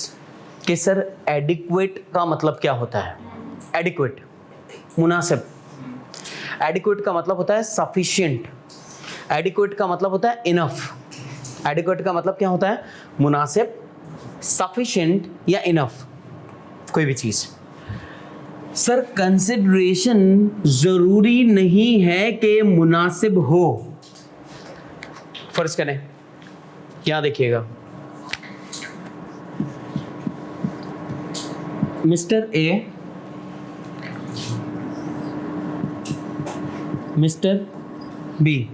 कि सर एडिक्वेट का मतलब क्या होता है। एडिक्वेट मुनासिब, एडिक्वेट का मतलब होता है सफिशिएंट, एडिक्वेट का मतलब होता है इनफ। एडिक्वेट का मतलब क्या होता है, मुनासिब, सफिशिएंट या इनफ, कोई भी चीज। सर कंसिडरेशन जरूरी नहीं है कि मुनासिब हो। फर्ज करें, क्या देखिएगा, mister A, mister B.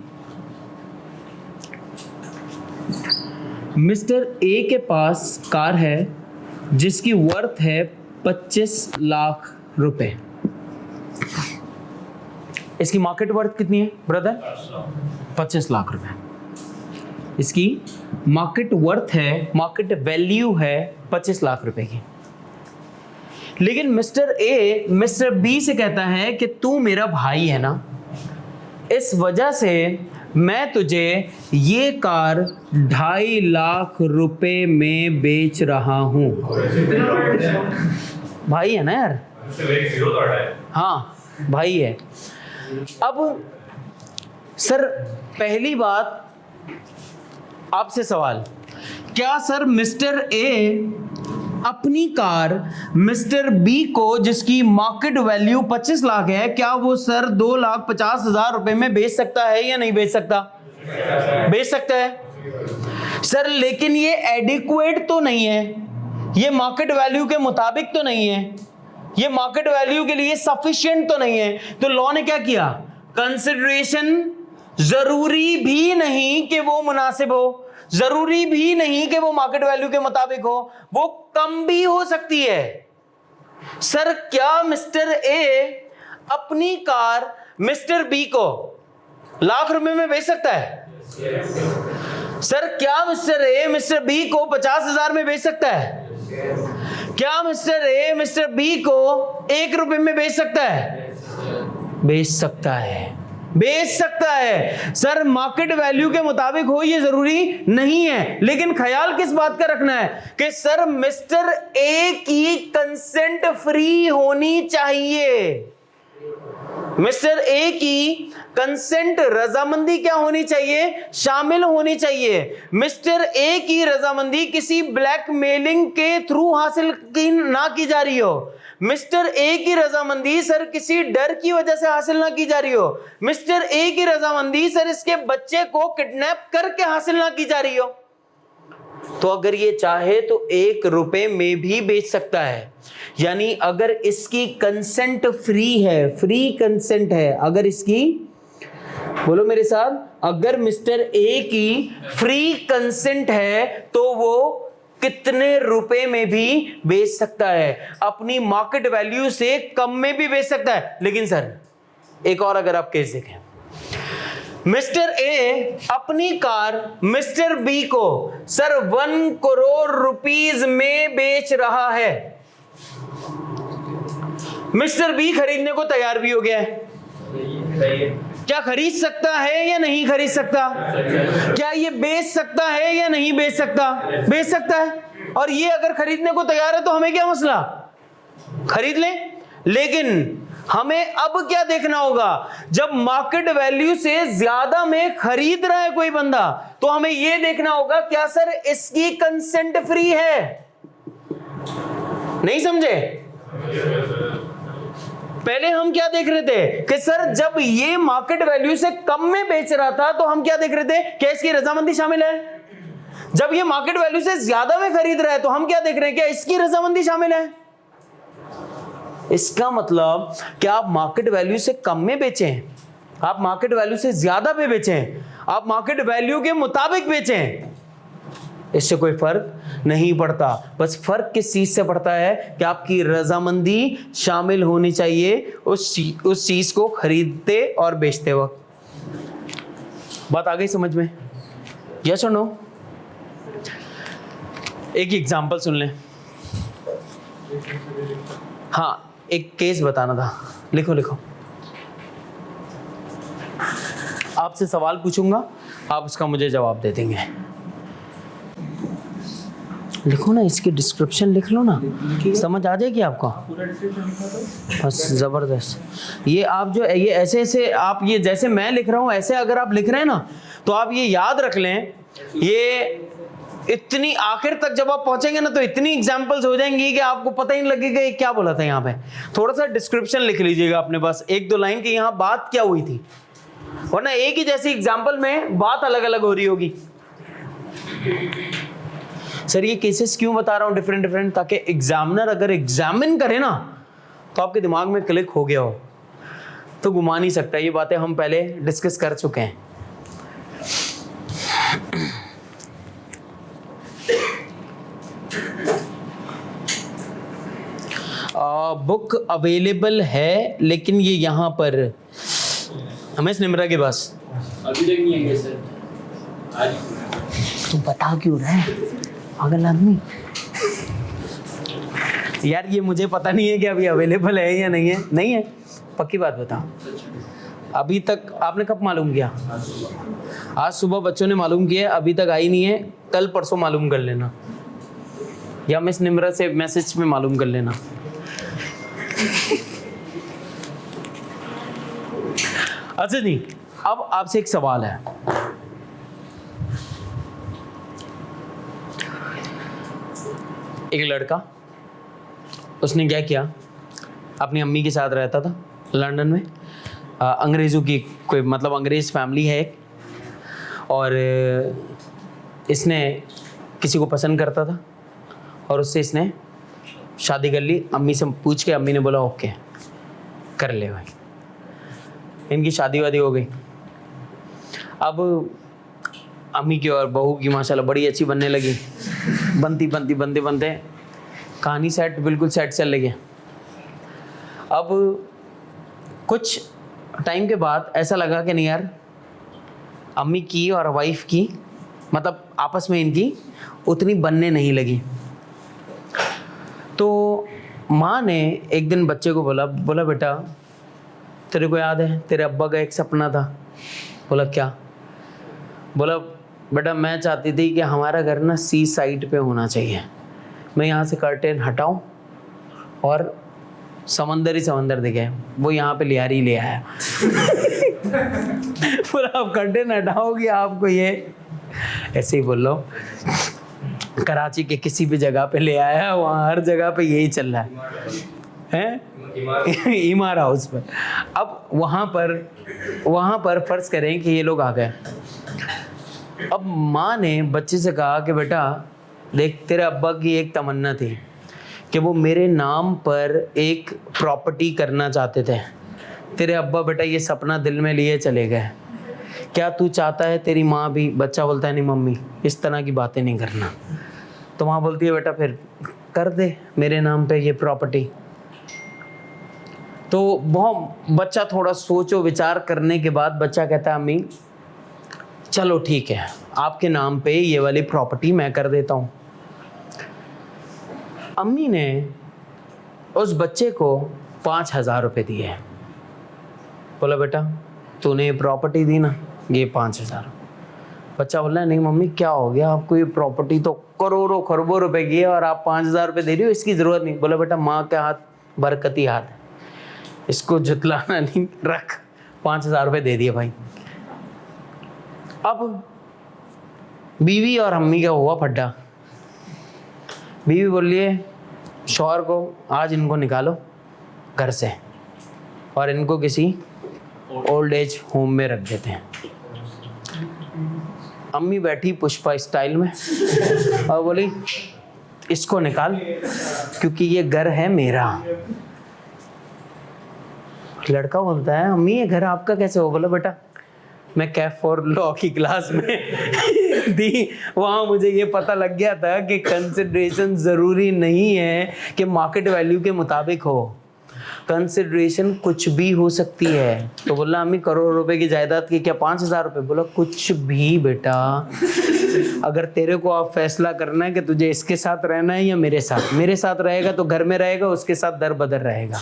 Mister A के पास कार है जिसकी वर्थ है 25 लाख रुपए। इसकी मार्केट वर्थ कितनी है ब्रदर? 25 लाख रुपए इसकी मार्केट वर्थ है, मार्केट वैल्यू है 25 लाख रुपए की। लेकिन मिस्टर ए मिस्टर बी से कहता है कि तू मेरा भाई है ना, इस वजह से मैं तुझे ये कार 2.5 लाख रुपए में बेच रहा हूं। भाई है ना यार, हाँ भाई है। अब सर पहली बात आपसे सवाल, क्या सर मिस्टर ए अपनी कार मिस्टर बी को जिसकी मार्केट वैल्यू 25 लाख है, क्या वो सर 2,50,000 रुपए में बेच सकता है या नहीं बेच सकता? बेच सकता है सर, लेकिन ये एडिक्वेट तो नहीं है, ये मार्केट वैल्यू के मुताबिक तो नहीं है, ये मार्केट वैल्यू के लिए सफिशिएंट तो नहीं है। तो लॉ ने क्या किया, कंसिडरेशन जरूरी भी नहीं कि वो मुनासिब हो, जरूरी भी नहीं कि वो मार्केट वैल्यू के मुताबिक हो, वो कम भी हो सकती है। सर क्या मिस्टर ए अपनी कार मिस्टर बी को लाख रुपए में बेच सकता है? सर क्या मिस्टर ए मिस्टर बी को 50,000 में बेच सकता है? क्या मिस्टर ए मिस्टर बी को 1 रुपए में बेच सकता है? बेच सकता है, बेच सकता है। सर मार्केट वैल्यू के मुताबिक हो ये जरूरी नहीं है, लेकिन ख्याल किस बात का रखना है कि सर मिस्टर ए की कंसेंट फ्री होनी चाहिए। मिस्टर ए की कंसेंट रजामंदी क्या होनी चाहिए? शामिल होनी चाहिए। मिस्टर ए की रजामंदी किसी ब्लैकमेलिंग के थ्रू हासिल की ना की जा रही हो। मिस्टर ए की रजामंदी सर किसी डर की वजह से हासिल ना की जा रही हो। मिस्टर ए की रजामंदी सर इसके बच्चे को किडनैप करके हासिल ना की जा रही हो। तो अगर ये चाहे तो 1 रुपए में भी बेच सकता है। यानी अगर इसकी कंसेंट फ्री है, फ्री कंसेंट है, अगर इसकी, बोलो मेरे साथ, अगर मिस्टर ए की फ्री कंसेंट है तो वो कितने रुपए में भी बेच सकता है, अपनी मार्केट वैल्यू से कम में भी बेच सकता है। लेकिन सर एक और अगर आप केस देखें, मिस्टर ए अपनी कार मिस्टर बी को सर 1 करोड़ रुपीस में बेच रहा है। मिस्टर बी खरीदने को तैयार भी हो गया है। क्या खरीद सकता है या नहीं खरीद सकता? क्या ये बेच सकता है या नहीं बेच सकता? बेच सकता है। और ये अगर खरीदने को तैयार है तो हमें क्या मसला, खरीद लें। लेकिन हमें अब क्या देखना होगा, जब मार्केट वैल्यू से ज्यादा में खरीद रहा है कोई बंदा, तो हमें यह देखना होगा क्या सर इसकी कंसेंट फ्री है? नहीं समझे? पहले हम क्या देख रहे थे कि सर जब ये मार्केट वैल्यू से कम में बेच रहा था तो हम क्या देख रहे थे कि इसकी रजामंदी शामिल है। जब ये मार्केट वैल्यू से ज्यादा में खरीद रहा है तो हम क्या देख रहे हैं, क्या इसकी रजामंदी शामिल है। इसका मतलब कि आप मार्केट वैल्यू से कम में बेचें, आप मार्केट वैल्यू से ज्यादा पे बेचें, आप मार्केट वैल्यू के मुताबिक बेचें, इससे कोई फर्क नहीं पड़ता। बस फर्क किस चीज से पड़ता है कि आपकी रजामंदी शामिल होनी चाहिए उस चीज को खरीदते और बेचते वक्त। बात आ गई समझ में? यस और नो? एक एग्जांपल सुन लें। हाँ, एक केस बताना था। लिखो लिखो, आपसे सवाल पूछूंगा, आप उसका मुझे जवाब दे देंगे। लिखो ना, इसकी डिस्क्रिप्शन लिख लो ना, समझ आ जाएगी आपको। बस जबरदस्त। ये आप जो ये ऐसे ऐसे आप ये जैसे मैं लिख रहा हूँ ऐसे अगर आप लिख रहे हैं ना तो आप ये याद रख लें, ये इतनी आखिर तक जब आप पहुंचेंगे ना तो इतनी एग्जांपल्स हो जाएंगी कि आपको पता ही नहीं लगेगा ये क्या बोला था। यहाँ पे थोड़ा सा डिस्क्रिप्शन लिख लीजिएगा अपने पास, एक दो लाइन की यहाँ बात क्या हुई थी, वरना एक ही जैसी एग्जांपल में बात अलग अलग हो रही होगी। सर ये केसेस क्यों बता रहा हूँ डिफरेंट डिफरेंट, ताकि एग्जामिनर अगर एग्जामिन करे ना तो आपके दिमाग में क्लिक हो गया हो तो घुमा नहीं सकता। ये बातें हम पहले डिस्कस कर चुके हैं। बुक अवेलेबल है लेकिन ये यहाँ पर हमें निम्रा के पास अभी तक नहीं आएंगे सर। आज तू बता क्यों रहा है पागल आदमी। यार ये मुझे पता नहीं है कि अभी अवेलेबल है या नहीं है। नहीं है, पक्की बात बता। अभी तक आपने कब मालूम किया? आज सुबह बच्चों ने मालूम किया, अभी तक आई नहीं है। कल परसों मालूम कर लेना या मिस निम्रा से मैसेज में मालूम कर लेना। अच्छा जी, अब आपसे एक सवाल है। एक लड़का, उसने क्या किया, अपनी अम्मी के साथ रहता था लंदन में। अंग्रेज़ों की कोई मतलब अंग्रेज़ फैमिली है और इसने किसी को पसंद करता था और उससे इसने शादी कर ली। अम्मी से पूछ के अम्मी ने बोला ओके कर ले भाई। इनकी शादी वादी हो गई। अब अम्मी की और बहू की माशाल्लाह बड़ी अच्छी बनने लगी। बनते कहानी सेट बिल्कुल सेट चल रही है। अब कुछ टाइम के बाद ऐसा लगा कि नहीं यार, अम्मी की और वाइफ की मतलब आपस में इनकी उतनी बनने नहीं लगी। तो माँ ने एक दिन बच्चे को बोला बेटा तेरे को याद है तेरे अब्बा का एक सपना था? बोला क्या? बोला बेटा मैं चाहती थी कि हमारा घर ना सी साइड पे होना चाहिए। मैं यहाँ से कर्टेन हटाऊँ और समंदर ही समंदर दिखे। वो यहाँ पे लियारी ले आया। बोला आप कर्टेन हटाओगे आपको ये ऐसे ही बोल लो कराची के किसी भी जगह पे ले आया, वहाँ हर जगह पे यही चल रहा है इमार हाउस पर। अब वहाँ पर फर्ज करें कि ये लोग आ गए। अब माँ ने बच्चे से कहा कि बेटा देख, तेरे अब्बा की एक तमन्ना थी कि वो मेरे नाम पर एक प्रॉपर्टी करना चाहते थे। तेरे अब्बा बेटा ये सपना दिल में लिए चले गए। क्या तू चाहता है तेरी माँ भी? बच्चा बोलता है नहीं मम्मी इस तरह की बातें नहीं करना। तो माँ बोलती है बेटा फिर कर दे मेरे नाम पे ये प्रॉपर्टी। तो बहुत बच्चा थोड़ा सोचो विचार करने के बाद बच्चा कहता है अम्मी चलो ठीक है आपके नाम पे ये वाली प्रॉपर्टी मैं कर देता हूँ। अम्मी ने उस बच्चे को 5,000 रुपये दिए। बोला बेटा तूने प्रॉपर्टी दी ना, ये 5,000। बच्चा बोला नहीं मम्मी क्या हो गया आपको, ये प्रॉपर्टी तो करोड़ों खरबों रुपए की है और आप 5,000 रुपये दे रही हो, इसकी ज़रूरत नहीं। बोला बेटा माँ के हाथ बरकती हाथ है, इसको जुतलाना नहीं, रख। 5,000 रुपये दे दिए भाई। अब बीवी और अम्मी का हुआ फड्डा। बीवी बोलिए शौहर को आज इनको निकालो घर से, और इनको किसी ओल्ड एज होम में रख देते हैं। अम्मी बैठी पुष्पा स्टाइल में और बोली इसको निकाल क्योंकि ये घर है मेरा। लड़का बोलता है अम्मी ये घर आपका कैसे हो? बोला बेटा मैं कैफ फॉर लॉ की क्लास में दी, वहाँ मुझे ये पता लग गया था कि कंसिडरेशन ज़रूरी नहीं है कि मार्केट वैल्यू के मुताबिक हो, कंसिडरेशन कुछ भी हो सकती है। तो बोला अम्मी करोड़ रुपए की जायदाद की क्या 5,000 रुपये? बोला कुछ भी बेटा, अगर तेरे को आप फैसला करना है कि तुझे इसके साथ रहना है या मेरे साथ रहेगा तो घर में रहेगा, उसके साथ दर बदर रहेगा।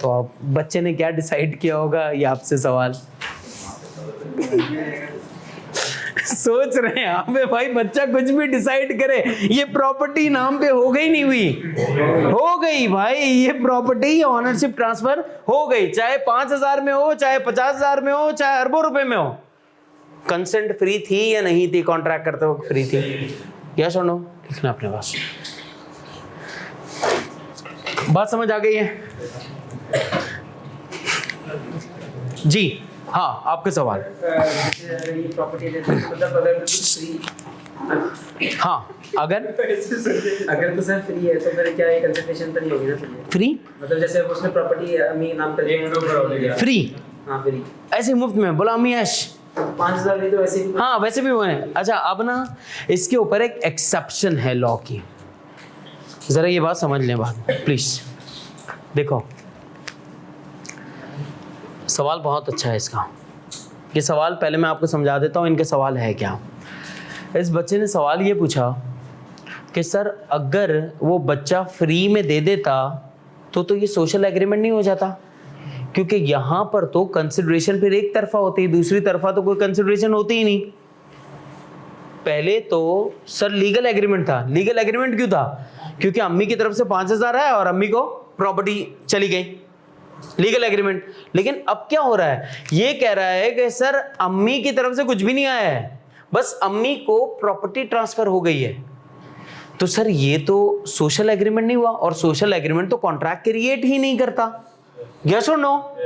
तो आप बच्चे ने क्या डिसाइड किया होगा ये आपसे सवाल सोच रहे हैं आप भाई, बच्चा कुछ भी डिसाइड करे, ये प्रॉपर्टी नाम पे हो गई नहीं हुई? हो गई भाई, ये प्रॉपर्टी ओनरशिप ट्रांसफर हो गई, चाहे 5,000 में हो, चाहे 50,000 में हो, चाहे अरबों रुपए में हो। कंसेंट फ्री थी या नहीं थी? कॉन्ट्रैक्ट करते वक्त फ्री थी? यस और नो लिखना अपने पास। बात समझ आ गई है जी? हाँ आपके सवाल। हाँ अगर तो सर फ्री है तो फिर क्या ये कंसिडरेशन तो नहीं होगी ना? फ्री मतलब जैसे उसने प्रॉपर्टी अम्मी नाम कर दिया फ्री, हाँ फ्री ऐसे मुफ्त में बोला अम्मी ऐश 5,000 भी तो वैसे ही। हाँ वैसे भी वो है। अच्छा अब ना इसके ऊपर एक एक्सेप्शन है लॉ की, जरा ये बात समझ लें बात प्लीज। देखो सवाल बहुत अच्छा है इसका, ये सवाल पहले मैं आपको समझा देता हूँ इनके सवाल है क्या। इस बच्चे ने सवाल ये पूछा कि सर अगर वो बच्चा फ्री में दे देता तो ये सोशल एग्रीमेंट नहीं हो जाता? क्योंकि यहाँ पर तो कंसिडरेशन फिर एक तरफा होती है, दूसरी तरफा तो कोई कंसिडरेशन होती ही नहीं। पहले तो सर लीगल एग्रीमेंट था। लीगल एग्रीमेंट क्यों था? क्योंकि अम्मी की तरफ से 5,000 है और अम्मी को प्रॉपर्टी चली गई, लीगल एग्रीमेंट। लेकिन अब क्या हो रहा है, ये कह रहा है कि सर अम्मी की तरफ से कुछ भी नहीं आया है, बस अम्मी को प्रॉपर्टी ट्रांसफर हो गई है। तो सर ये तो सोशल एग्रीमेंट नहीं हुआ, और सोशल एग्रीमेंट तो कॉन्ट्रैक्ट क्रिएट ही नहीं करता। यस और नो?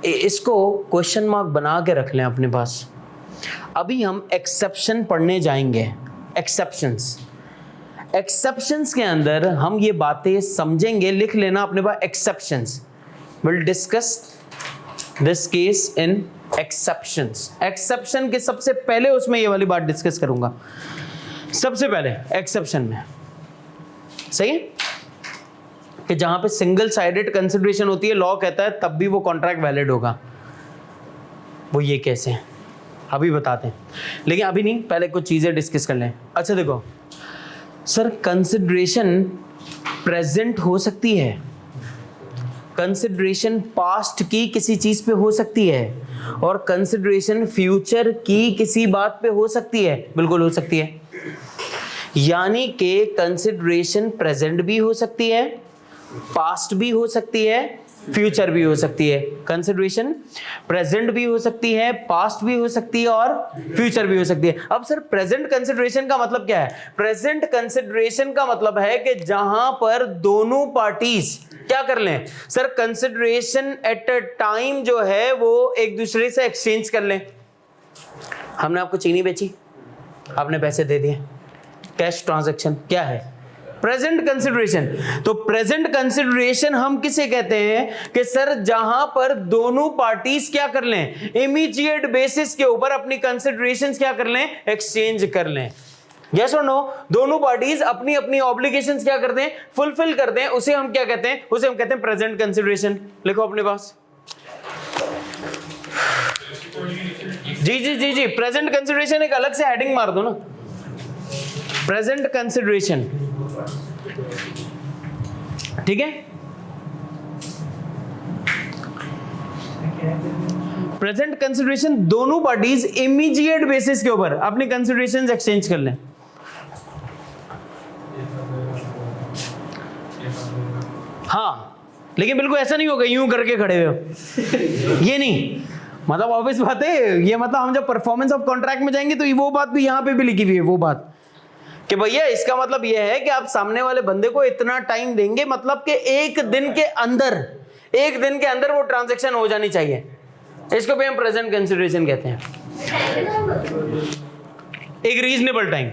इसको क्वेश्चन मार्क बना के रख लें अपने पास। अभी हम एक्सेप्शन पढ़ने जाएंगे। एक्सेप्शंस के अंदर हम ये बातें समझेंगे, लिख लेना अपने पास exceptions. Will discuss this case in exceptions. Exception के सबसे पहले उसमें ये वाली बात डिस्कस करूंगा, सबसे पहले एक्सेप्शन में। सही है कि जहां पे सिंगल साइडेड कंसिडरेशन होती है, लॉ कहता है तब भी वो कॉन्ट्रैक्ट वैलिड होगा। वो ये कैसे है अभी बताते हैं, लेकिन अभी नहीं, पहले कुछ चीजें डिस्कस कर लें। अच्छा देखो सर, कंसिडरेशन प्रेजेंट हो सकती है, कंसिडरेशन पास्ट की किसी चीज पे हो सकती है, और कंसिडरेशन फ्यूचर की किसी बात पे हो सकती है। बिल्कुल हो सकती है। यानी कि कंसिडरेशन प्रेजेंट भी हो सकती है, पास्ट भी हो सकती है, फ्यूचर भी हो सकती है। कंसिडरेशन प्रेजेंट भी हो सकती है, पास्ट भी हो सकती है, और फ्यूचर भी हो सकती है। अब सर प्रेजेंट कंसिडरेशन का मतलब क्या है? प्रेजेंट कंसिडरेशन का मतलब है कि जहां पर दोनों पार्टीज क्या कर लें sir, consideration at a time जो है वो एक दूसरे से एक्सचेंज कर लें। हमने आपको चीनी बेची, आपने पैसे दे दिए, कैश ट्रांजैक्शन क्या है? Present consideration. तो प्रेजेंट कंसिडरेशन हम किसे कहते हैं कि सर जहां पर दोनों पार्टीज क्या कर लें, इमीडिएट बेसिस के ऊपर अपनी कंसिडरेशंस क्या कर लें, एक्सचेंज कर लें। यस और नो? दोनों पार्टीज अपनी अपनी ऑब्लिगेशंस क्या करते हैं, फुलफिल करते हैं। उसे हम क्या कहते हैं? उसे हम कहते हैं प्रेजेंट कंसिडरेशन। लिखो अपने पास। जी जी जी जी, प्रेजेंट कंसिडरेशन एक अलग से हेडिंग मार दो ना, प्रेजेंट कंसिडरेशन। ठीक है, प्रेजेंट कंसिडरेशन दोनों पार्टीज इमीडिएट बेसिस के ऊपर अपनी कंसिडरेशंस एक्सचेंज कर लें। हाँ, लेकिन बिल्कुल ऐसा नहीं होगा यूं करके खड़े हो, ये नहीं। मतलब ऑब्वियस बात है, ये मतलब हम जब परफॉर्मेंस ऑफ कॉन्ट्रैक्ट में जाएंगे तो वो बात भी यहां पे भी लिखी हुई है, वो बात कि भैया इसका मतलब यह है कि आप सामने वाले बंदे को इतना टाइम देंगे, मतलब कि एक दिन के अंदर वो ट्रांजैक्शन हो जानी चाहिए। इसको भी हम प्रेजेंट कंसिडरेशन कहते हैं, एक रीजनेबल टाइम,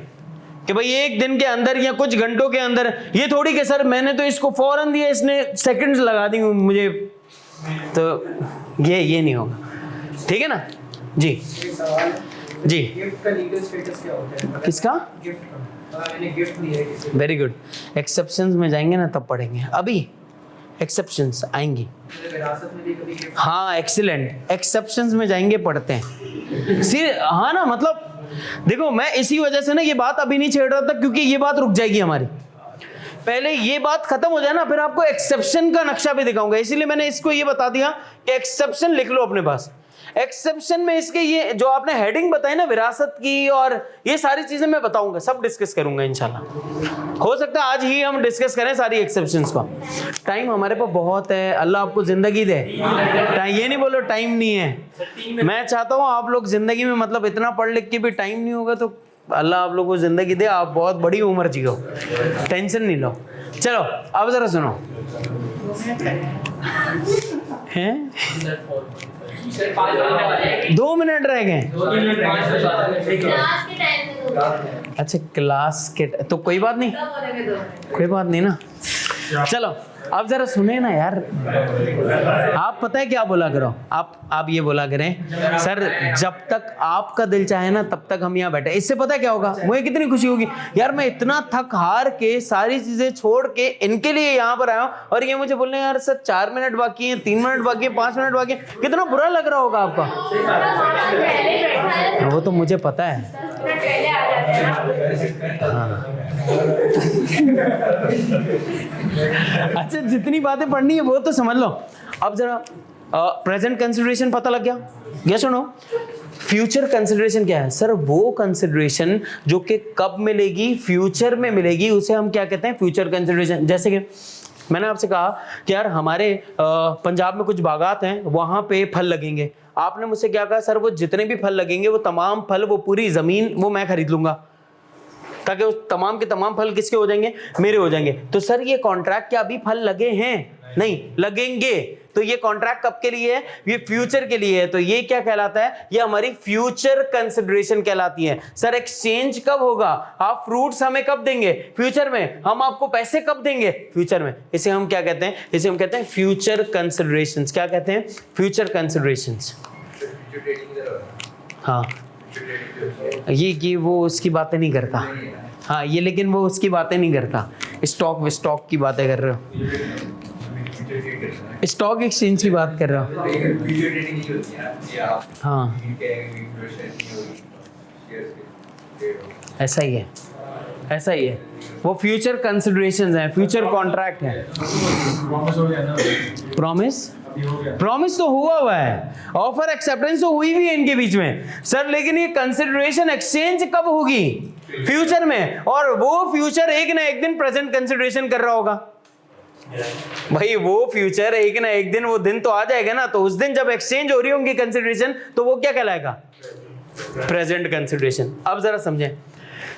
कि भाई एक दिन के अंदर या कुछ घंटों के अंदर। ये थोड़ी कि सर मैंने तो इसको फौरन दिया, इसने सेकंड्स लगा दी मुझे, तो ये नहीं होगा, ठीक है ना जी। जी गिफ्ट का लीगल स्टेटस क्या होता है? किसका? गिफ्ट का। मैंने गिफ्ट दिया है किसी को। Very good. एक्सेप्शंस में जाएंगे ना तब पढ़ेंगे, अभी एक्सेप्शंस आएंगी। विरासत में भी कभी गिफ्ट। हाँ एक्सीलेंट, एक्सेप्शंस में जाएंगे पढ़ते हैं हाँ ना, मतलब देखो मैं इसी वजह से ना ये बात अभी नहीं छेड़ रहा था, क्योंकि ये बात रुक जाएगी हमारी, पहले ये बात खत्म हो जाए ना, फिर आपको एक्सेप्शन का नक्शा भी दिखाऊंगा। इसीलिए मैंने इसको ये बता दिया कि एक्सेप्शन लिख लो अपने पास। एक्सेप्शन में इसके ये जो आपने हेडिंग बताई ना विरासत की, और ये सारी चीजें मैं बताऊंगा, सब डिस्कस करूंगा इंशाल्लाह। हो सकता है आज ही हम डिस्कस करें सारी एक्सेप्शंस को। टाइम हमारे पास बहुत है, अल्लाह आपको जिंदगी दे। ये नहीं बोलो टाइम नहीं है, मैं चाहता हूँ आप लोग जिंदगी में मतलब इतना पढ़ लिख के भी टाइम नहीं होगा तो अल्लाह आप लोगों को जिंदगी दे, आप बहुत बड़ी उम्र जियो, टेंशन नहीं लो। चलो अब जरा सुनो, हैं 2 मिनट रह गए। क्लास के टाइम में दो। अच्छा क्लास के तो कोई बात नहीं, कोई बात नहीं ना। चलो अब जरा सुने ना यार, आप पता है क्या बोला करो, आप ये बोला करें सर जब तक आपका दिल चाहे ना तब तक हम यहाँ बैठे। इससे पता है क्या होगा, मुझे कितनी खुशी होगी यार, मैं इतना थक हार के सारी चीजें छोड़ के इनके लिए यहाँ पर आया हूँ, और ये मुझे बोलने यार सर 4 मिनट बाकी है, 3 मिनट बाकी है, 5 मिनट बाकी है, कितना बुरा लग रहा होगा आपका। पहले बैठा है, वो तो मुझे पता है। 10 मिनट पहले आ जाते हैं ना। हाँ अच्छा जितनी बातें पढ़नी है वो तो समझ लो। अब जरा प्रेजेंट कंसिडरेशन पता लग गया, ये सुनो फ्यूचर कंसिडरेशन क्या है। सर वो कंसिडरेशन जो कि कब मिलेगी, फ्यूचर में मिलेगी, उसे हम क्या कहते हैं, फ्यूचर कंसिडरेशन। जैसे कि मैंने आपसे कहा कि यार हमारे पंजाब में कुछ बागात हैं, वहां पे फल लगेंगे। आपने मुझसे क्या कहा, सर वो जितने भी फल लगेंगे वो तमाम फल, वो पूरी जमीन वो मैं खरीद लूंगा, ताकि उस तमाम के तमाम फल किसके हो जाएंगे, मेरे हो जाएंगे। तो सर ये कॉन्ट्रैक्ट क्या अभी फल लगे हैं? नहीं लगेंगे। तो ये कॉन्ट्रैक्ट कब के लिए है, ये फ्यूचर के लिए है। तो ये क्या कहलाता है, ये हमारी फ्यूचर कंसिडरेशन कहलाती है। सर एक्सचेंज कब होगा, आप फ्रूट्स हमें कब देंगे, फ्यूचर में। हम आपको पैसे कब देंगे, फ्यूचर में। इसे हम क्या कहते हैं, इसे हम कहते हैं फ्यूचर कंसिडरेशंस। क्या कहते हैं, फ्यूचर कंसिडरेशंस। हाँ ये वो उसकी बातें नहीं करता, हाँ ये लेकिन वो उसकी बातें नहीं करता, स्टॉक की बातें कर रहे हो, स्टॉक एक्सचेंज की बात कर रहा हूँ। हाँ ऐसा ही है, ऐसा ही है। वो फ्यूचर कंसिडरेशंस हैं, फ्यूचर कॉन्ट्रैक्ट है। प्रॉमिस तो हुआ है, ऑफर एक्सेप्टेंस तो हुई भी है इनके बीच में सर, लेकिन ये कंसिडरेशन एक्सचेंज कब होगी, फ्यूचर में। और वो फ्यूचर एक ना एक दिन प्रेजेंट कंसिडरेशन कर रहा होगा भाई, वो फ्यूचर एक ना एक दिन वो दिन तो आ जाएगा ना। तो उस दिन जब एक्सचेंज हो रही होंगी कंसिडरेशन, तो वो क्या कहलाएगा, प्रेजेंट कंसिडरेशन। अब जरा समझें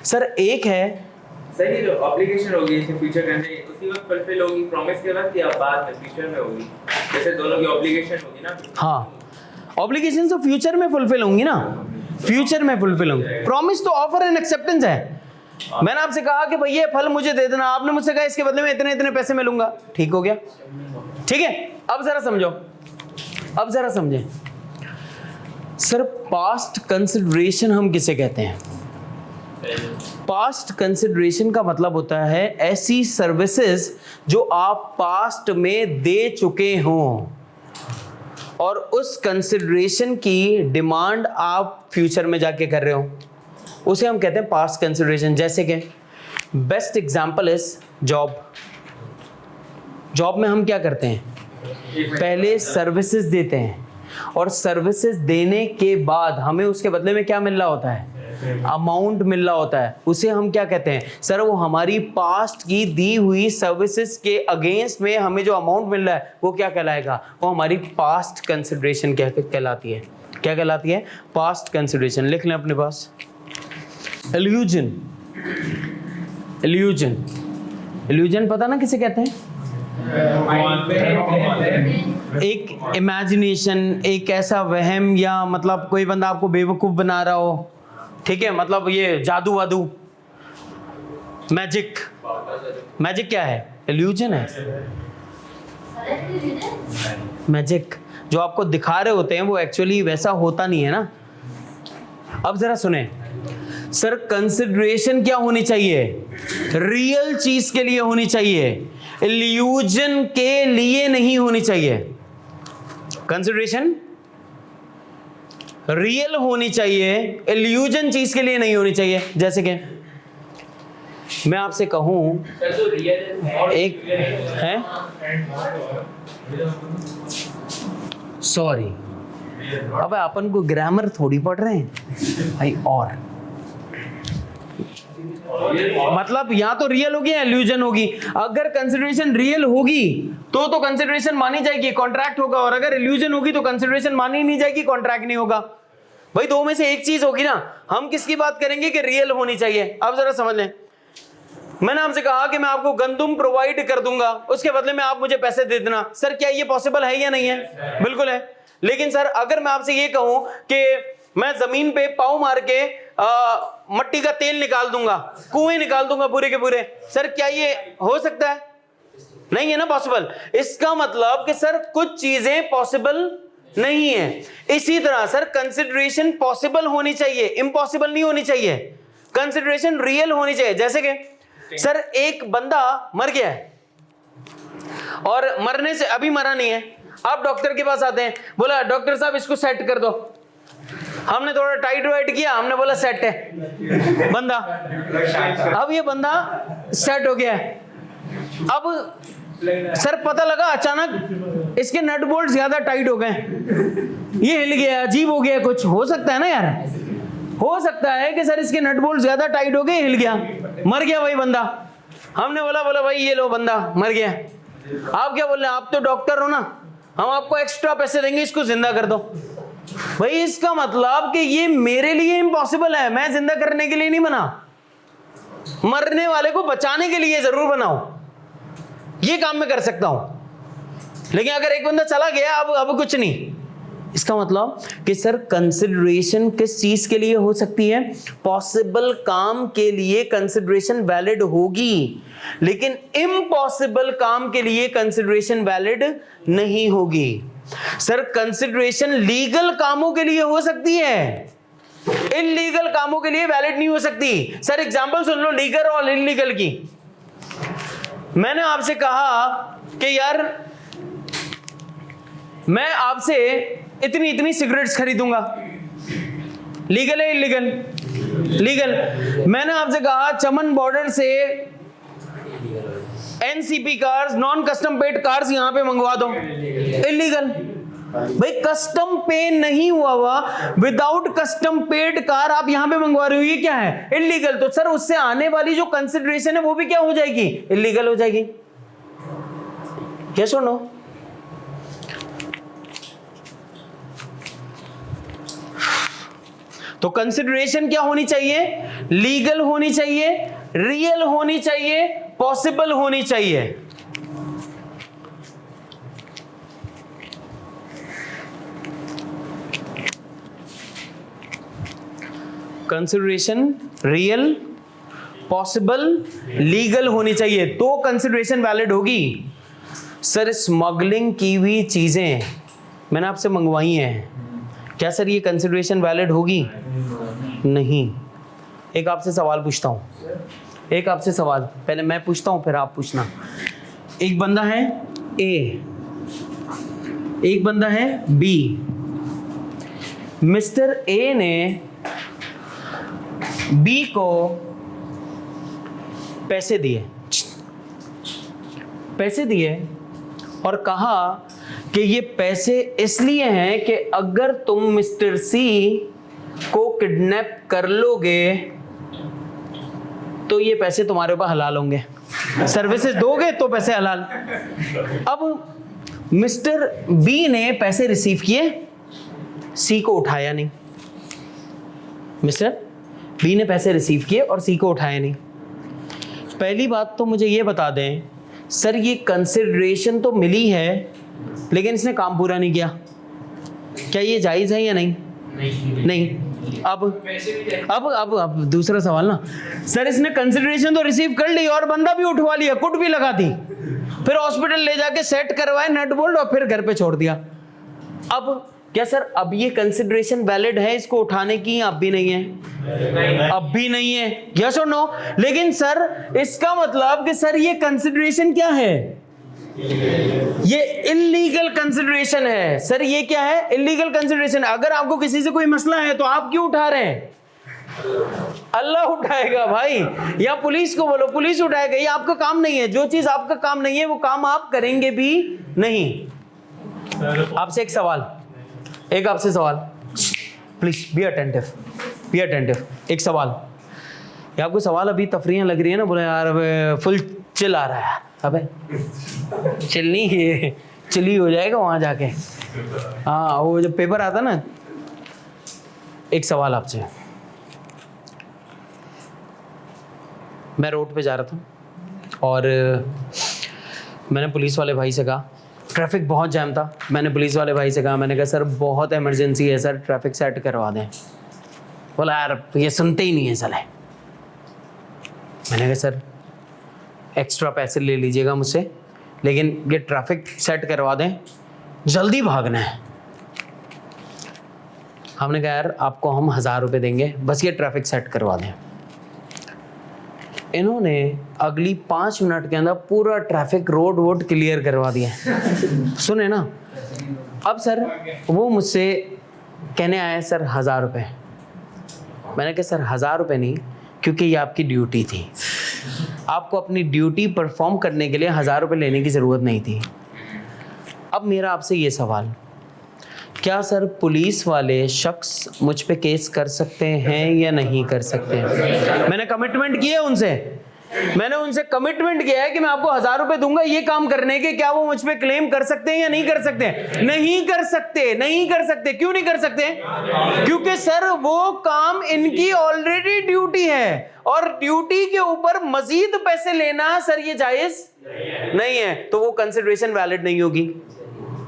सर, एक है सर ये जो ऑब्लिगेशन होगी इसे फ्यूचर करने, उसी वक्त फुलफिल होगी प्रॉमिस के वक्त या बाद में फ्यूचर में होगी, जैसे दोनों की ऑब्लिगेशन होगी ना। हाँ ऑब्लिगेशन तो फ्यूचर में फुलफिल होंगी ना, फ्यूचर में फुलफिल होंगी। प्रॉमिस तो ऑफर एंड एक्सेप्टेंस है। मैंने आपसे कहा कि भैया फल मुझे दे देना, आपने मुझसे कहा इसके बदले में इतने इतने पैसे मैं लूंगा, ठीक हो गया, ठीक है। अब जरा समझो, अब जरा समझें सर, पास्ट कंसिडरेशन हम किसे कहते हैं। पास्ट कंसिडरेशन का मतलब होता है ऐसी सर्विसेज जो आप पास्ट में दे चुके हों और उस कंसिडरेशन की डिमांड आप फ्यूचर में जाके कर रहे हो, उसे हम कहते हैं पास्ट कंसिडरेशन। जैसे कि best example is job. Job में हम क्या करते हैं, पहले सर्विसेज देते हैं और सर्विसेज देने के बाद हमें उसके बदले में क्या मिल रहा होता है, अमाउंट मिल रहा होता है। उसे हम क्या कहते हैं सर, वो हमारी पास्ट की दी हुई सर्विसेज के अगेंस्ट में हमें जो अमाउंट मिल रहा है वो क्या कहलाएगा, वो हमारी पास्ट कंसिडरेशन कहलाती है। क्या कहलाती है, पास्ट कंसिडरेशन। लिख लें अपने पास। Illusion, illusion. इल्यूजन पता ना किसे कहते हैं? एक इमेजिनेशन, एक ऐसा वहम, या मतलब कोई बंदा आपको बेवकूफ बना रहा हो, ठीक है, मतलब ये जादू वादू, मैजिक। मैजिक क्या है? इल्यूजन है। मैजिक जो आपको दिखा रहे होते हैं वो एक्चुअली वैसा होता नहीं है ना। अब जरा सुने सर, कंसिडरेशन क्या होनी चाहिए? रियल चीज के लिए होनी चाहिए, इल्यूजन के लिए नहीं होनी चाहिए। कंसिडरेशन रियल होनी चाहिए, इल्यूजन चीज के लिए नहीं होनी चाहिए। जैसे कि मैं आपसे कहूं एक है, सॉरी अब अपन को ग्रामर थोड़ी पढ़ रहे हैं भाई, और मतलब या तो रियल होगी या इल्यूजन होगी। अगर कंसिडरेशन रियल होगी तो कंसिडरेशन मानी जाएगी, कॉन्ट्रैक्ट होगा, और अगर इल्यूजन होगी तो कंसिडरेशन मानी नहीं जाएगी, कॉन्ट्रैक्ट नहीं होगा। भाई दो में से एक चीज होगी ना। हम किसकी बात करेंगे कि रियल होनी चाहिए? अब जरा समझ लें, मैंने आपसे कहा कि मैं आपको गंदुम प्रोवाइड कर दूंगा, उसके बदले में आप मुझे पैसे दे देना। सर क्या ये पॉसिबल है या नहीं है? बिल्कुल है। लेकिन सर अगर मैं आपसे ये कहूं कि मैं जमीन पे पाँव मार के मट्टी का तेल निकाल दूंगा, कुएं निकाल दूंगा पूरे के पूरे, सर क्या ये हो सकता है? नहीं है ना पॉसिबल। इसका मतलब कि सर कुछ चीजें पॉसिबल नहीं है। इसी तरह सर कंसिडरेशन पॉसिबल होनी चाहिए, इम्पॉसिबल नहीं होनी चाहिए। कंसिडरेशन रियल होनी चाहिए। जैसे कि सर एक बंदा मर गया है और मरने से अभी मरा नहीं है, आप डॉक्टर के पास आते हैं, बोला डॉक्टर साहब इसको सेट कर दो। हमने थोड़ा टाइट वाइट किया, हमने बोला सेट है बंदा। अब ये बंदा सेट हो गया है। अब सर पता लगा अचानक इसके नट बोल्ट ज्यादा टाइट हो गए, ये हिल गया, अजीब हो गया, कुछ हो सकता है ना यार। हो सकता है कि सर इसके नट बोल्ट ज्यादा टाइट हो गए, हिल गया, मर गया वही बंदा। हमने बोला भाई ये लो बंदा मर गया। आप क्या बोल रहे हैं? आप तो डॉक्टर हो ना, हम आपको एक्स्ट्रा पैसे देंगे, इसको जिंदा कर दो। भाई इसका मतलब कि ये मेरे लिए इम्पॉसिबल है, मैं जिंदा करने के लिए नहीं बना, मरने वाले को बचाने के लिए जरूर बनाओ, ये काम मैं कर सकता हूं। लेकिन अगर एक बंदा चला गया, अब कुछ नहीं। इसका मतलब कि सर कंसिडरेशन किस चीज के लिए हो सकती है? पॉसिबल काम के लिए कंसिडरेशन वैलिड होगी, लेकिन इम्पॉसिबल काम के लिए कंसिडरेशन वैलिड नहीं होगी। सर कंसिडरेशन लीगल कामों के लिए हो सकती है, इलीगल कामों के लिए वैलिड नहीं हो सकती। सर एग्जांपल सुन लो लीगल और इलीगल की। मैंने आपसे कहा कि यार मैं आपसे इतनी सिगरेट्स खरीदूंगा, लीगल है इलीगल? लीगल। मैंने आपसे कहा चमन बॉर्डर से NCP cars, non custom paid cars यहां पे मंगवा दो, इलीगल। भाई कस्टम पे नहीं हुआ विदाउट कस्टम पेड कार आप यहां पे मंगवा रहे हो, ये क्या है? इलीगल। तो सर उससे आने वाली जो कंसिडरेशन है वो भी क्या हो जाएगी? इलीगल हो जाएगी। क्या सुनो, तो कंसिडरेशन क्या होनी चाहिए? लीगल होनी चाहिए, रियल होनी चाहिए, पॉसिबल होनी चाहिए। कंसिडरेशन रियल, पॉसिबल, लीगल होनी चाहिए तो कंसिडरेशन वैलिड होगी। सर स्मगलिंग की हुई चीजें मैंने आपसे मंगवाई हैं, क्या सर ये कंसिडरेशन वैलिड होगी? नहीं। एक आपसे सवाल पूछता हूं, एक आपसे सवाल, पहले मैं पूछता हूं फिर आप पूछना। एक बंदा है ए, एक बंदा है बी। मिस्टर ए ने बी को पैसे दिए और कहा कि ये पैसे इसलिए हैं कि अगर तुम मिस्टर सी को किडनैप कर लोगे तो ये पैसे तुम्हारे ऊपर हलाल होंगे, सर्विसेज दोगे तो पैसे हलाल। अब मिस्टर बी ने पैसे रिसीव किए, सी को उठाया नहीं। मिस्टर बी ने पैसे रिसीव किए और सी को उठाया नहीं। पहली बात तो मुझे ये बता दें सर, ये कंसिडरेशन तो मिली है लेकिन इसने काम पूरा नहीं किया, क्या ये जायज़ है या नहीं? नहीं। अब दूसरा सवाल ना सर, इसने कंसिडरेशन तो रिसीव कर ली और बंदा भी उठवा लिया, कुट भी लगा दी, फिर हॉस्पिटल ले जाके सेट करवाए नट बोल्ट और फिर घर पे छोड़ दिया। अब क्या सर अब ये कंसिडरेशन वैलिड है इसको उठाने की? अब भी नहीं है, अब भी नहीं है, यस और नो? लेकिन सर इसका मतलब कि सर ये कंसिडरेशन क्या है? ये इल्लीगल कंसिडरेशन है सर। ये क्या है? Illegal consideration. अगर आपको किसी से कोई मसला है तो आप क्यों उठा रहे हैं? अल्लाह उठाएगा भाई, या पुलिस को बोलो, पुलिस उठाएगा। ये आपका काम नहीं है। जो चीज आपका काम नहीं है वो काम आप करेंगे भी नहीं। आपसे एक सवाल, आपसे सवाल, please be attentive, be attentive. एक सवाल, ये आपको सवाल अभी तफरीयां लग रही है ना, बोले यार अब फुल चिल आ रहा है। अबे चिल नहीं, ये चिली हो जाएगा वहां जाके। हाँ, वो जब पेपर आता ना। एक सवाल आपसे, मैं रोड पे जा रहा था और मैंने पुलिस वाले भाई से कहा, ट्रैफिक बहुत जैम था, मैंने पुलिस वाले भाई से कहा, मैंने कहा सर बहुत इमरजेंसी है सर, ट्रैफिक सेट करवा दें। बोला यार ये सुनते ही नहीं है साले। मैंने कहा सर एक्स्ट्रा पैसे ले लीजिएगा मुझसे, लेकिन ये ट्रैफिक सेट करवा दें, जल्दी भागना है। हमने कहा यार आपको हम 1000 रुपये देंगे, बस ये ट्रैफिक सेट करवा दें। इन्होंने अगली 5 मिनट के अंदर पूरा ट्रैफिक रोड क्लियर करवा दिया। सुने ना। अब सर वो मुझसे कहने आए सर 1000 रुपये। मैंने कहा सर 1000 रुपये नहीं, क्योंकि ये आपकी ड्यूटी थी, आपको अपनी ड्यूटी परफॉर्म करने के लिए 1000 रुपये लेने की ज़रूरत नहीं थी। अब मेरा आपसे ये सवाल, क्या सर पुलिस वाले शख्स मुझ पे केस कर सकते हैं या नहीं कर सकते हैं? मैंने कमिटमेंट की है उनसे, मैंने उनसे कमिटमेंट किया है कि मैं आपको 1000 रुपये दूंगा ये काम करने के। क्या वो मुझ पे क्लेम कर सकते हैं या नहीं कर सकते? नहीं कर सकते, नहीं कर सकते। क्यों नहीं कर सकते? क्योंकि सर वो काम इनकी ऑलरेडी ड्यूटी है, और ड्यूटी के ऊपर मजीद पैसे लेना सर ये जायज नहीं है, तो वो कंसिडरेशन वैलिड नहीं होगी।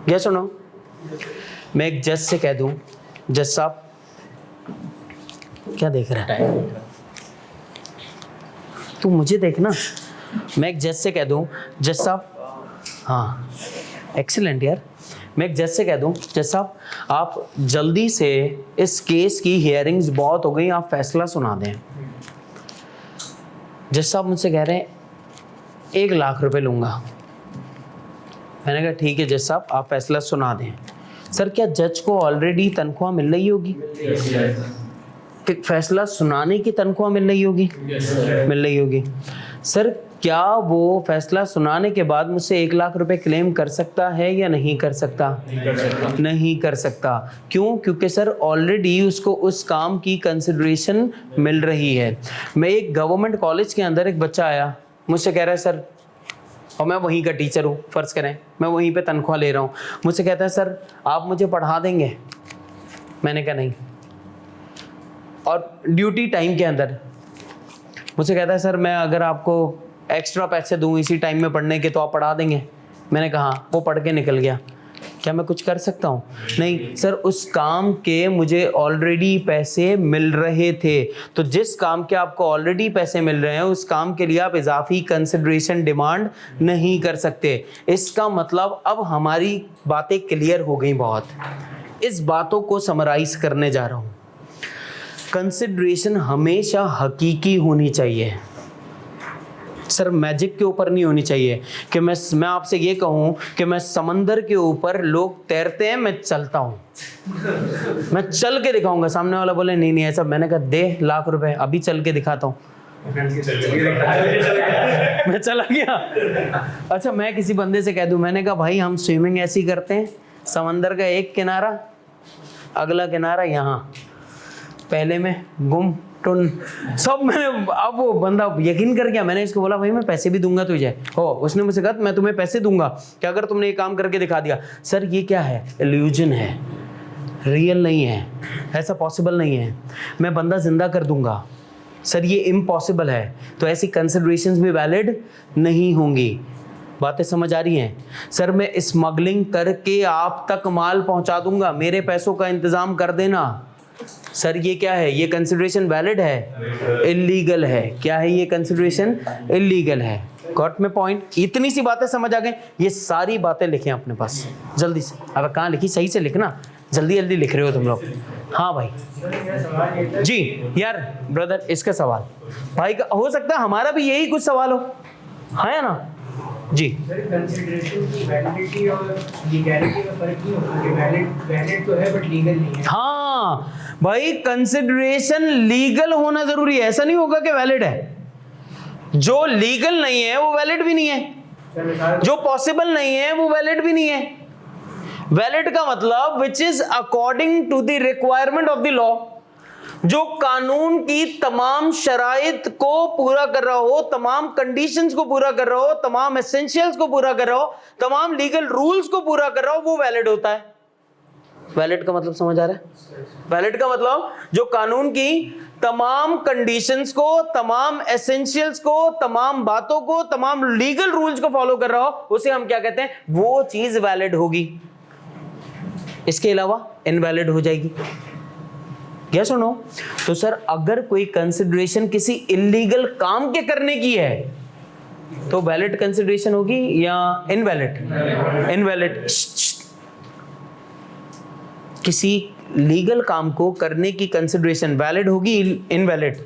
ये सुनो, मैं एक जज से कह दूं, जज साहब क्या देख रहा है तू, मुझे देखना। मैं एक जज से कह दूं, जज साहब, हाँ एक्सीलेंट यार। मैं एक जज से कह दूं, जज साहब आप जल्दी से इस केस की हियरिंग्स बहुत हो गई, आप फैसला सुना दें। जज साहब मुझसे कह रहे हैं 1 लाख रुपए लूँगा। मैंने कहा ठीक है जज साहब आप फैसला सुना दें। सर क्या जज को ऑलरेडी तनख्वाह मिल रही होगी? फैसला सुनाने की तनख्वाह मिल रही होगी? मिल रही होगी। सर क्या वो फैसला सुनाने के बाद मुझसे 1 लाख रुपए क्लेम कर सकता है या नहीं कर सकता? नहीं कर सकता। क्यों? क्योंकि सर ऑलरेडी उसको उस काम की कंसिडरेशन मिल रही है। मैं एक गवर्नमेंट कॉलेज के अंदर एक बच्चा आया, मुझसे कह रहा है सर, और मैं वहीं का टीचर हूँ, फ़र्ज़ करें मैं वहीं पे तनख्वाह ले रहा हूँ, मुझसे कहता है सर आप मुझे पढ़ा देंगे? मैंने कहा नहीं। और ड्यूटी टाइम के अंदर मुझसे कहता है सर मैं अगर आपको एक्स्ट्रा पैसे दूँ इसी टाइम में पढ़ने के तो आप पढ़ा देंगे? मैंने कहा हाँ। वो पढ़ के निकल गया। क्या मैं कुछ कर सकता हूँ? नहीं सर, उस काम के मुझे ऑलरेडी पैसे मिल रहे थे। तो जिस काम के आपको ऑलरेडी पैसे मिल रहे हैं उस काम के लिए आप इजाफी कंसिडरेशन डिमांड नहीं कर सकते। इसका मतलब अब हमारी बातें क्लियर हो गई बहुत। इस बातों को समराइज करने जा रहा हूँ। कंसिडरेशन हमेशा हकीकी होनी चाहिए सर, मैजिक के ऊपर नहीं होनी चाहिए कि मैं आपसे ये कहूँ कि मैं समंदर के ऊपर लोग तैरते हैं मैं चलता हूँ, मैं चल के दिखाऊंगा। सामने वाला बोले नहीं नहीं ऐसा। मैंने कहा दे 1 लाख रुपए अभी चल के दिखाता हूँ। मैं चला गया। अच्छा मैं किसी बंदे से कह दूँ, मैंने कहा भाई हम स्विमिंग ऐसी करते हैं, समंदर का एक किनारा अगला किनारा यहाँ, पहले में गुम टुन सब मैंने। अब वो बंदा यकीन कर गया। मैंने इसको बोला भाई मैं पैसे भी दूंगा तुझे। हो उसने मुझसे कहा मैं तुम्हें पैसे दूंगा कि अगर तुमने ये काम करके दिखा दिया। सर ये क्या है? इल्यूजन है, रियल नहीं है, ऐसा पॉसिबल नहीं है। मैं बंदा जिंदा कर दूंगा, सर ये इम्पॉसिबल है, तो ऐसी कंसिडरेशंस भी वैलिड नहीं होंगी। बातें समझ आ रही हैं? सर मैं स्मगलिंग करके आप तक माल पहुंचा दूंगा, मेरे पैसों का इंतजाम कर देना। सर ये क्या है? ये कंसिडरेशन वैलिड है? इलीगल है। क्या है ये कंसिडरेशन? इलीगल है। गॉट में पॉइंट? इतनी सी बातें समझ आ गई। ये सारी बातें लिखें अपने पास जल्दी से। अब कहाँ लिखी? सही से लिखना, जल्दी जल्दी लिख रहे हो तुम लोग। हाँ भाई जी। यार ब्रदर इसका सवाल भाई का हो सकता है हमारा भी यही कुछ सवाल हो, है ना जी? सर कंसिडरेशन की वैलिडिटी और लीगैलिटी में फर्क नहीं होता कि वैलिड तो है बट लीगल नहीं है। हाँ भाई, कंसिडरेशन लीगल होना जरूरी है, ऐसा नहीं होगा कि वैलिड है। जो लीगल नहीं है वो वैलिड भी नहीं है, जो पॉसिबल नहीं है वो वैलिड भी नहीं है। वैलिड का मतलब which is according to the requirement of the law, जो कानून की तमाम शराइत को पूरा कर रहा हो, तमाम कंडीशंस को पूरा कर रहा हो, तमाम एसेंशियल्स को पूरा कर रहा हो, तमाम लीगल रूल्स को पूरा कर रहा हो, वो वैलिड होता है। वैलिड का मतलब समझ आ रहा है? वैलिड का मतलब जो कानून की तमाम कंडीशंस को, तमाम एसेंशियल्स को, तमाम बातों को, तमाम लीगल रूल्स को फॉलो कर रहा हो, उसे हम क्या कहते हैं? वो चीज वैलिड होगी। इसके अलावा इनवैलिड हो जाएगी। यस और नो? तो सर अगर कोई कंसिडरेशन किसी इलीगल काम के करने की है तो वैलिड कंसिडरेशन होगी या इनवैलिड? इनवैलिड। किसी लीगल काम को करने की कंसिडरेशन वैलिड होगी, इनवैलिड?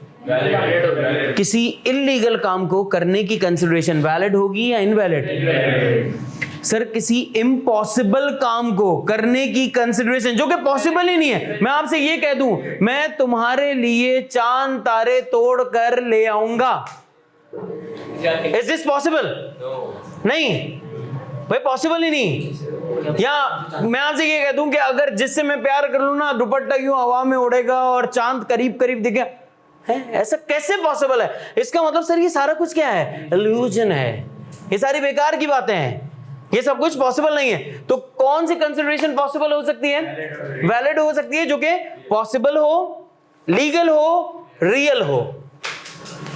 किसी इलीगल काम को करने की कंसिडरेशन वैलिड होगी या इनवैलिड? सर किसी इम्पॉसिबल काम को करने की कंसिडरेशन, जो कि पॉसिबल ही नहीं है, मैं आपसे ये कह दूं मैं तुम्हारे लिए चांद तारे तोड़ कर ले आऊंगा, इज दिस पॉसिबल? नहीं भाई, पॉसिबल ही नहीं। या मैं आपसे ये कह दूं कि अगर जिससे मैं प्यार कर लूं ना, दुपट्टा यूं हवा में उड़ेगा और चांद करीब करीब दिखे, है? ऐसा कैसे पॉसिबल है? इसका मतलब सर ये सारा कुछ क्या है? इल्यूजन है, ये सारी बेकार की बातें हैं, ये सब कुछ पॉसिबल नहीं है। तो कौन सी कंसिडरेशन पॉसिबल हो सकती है? वैलिड हो सकती है, जो कि पॉसिबल हो, लीगल हो, रियल हो।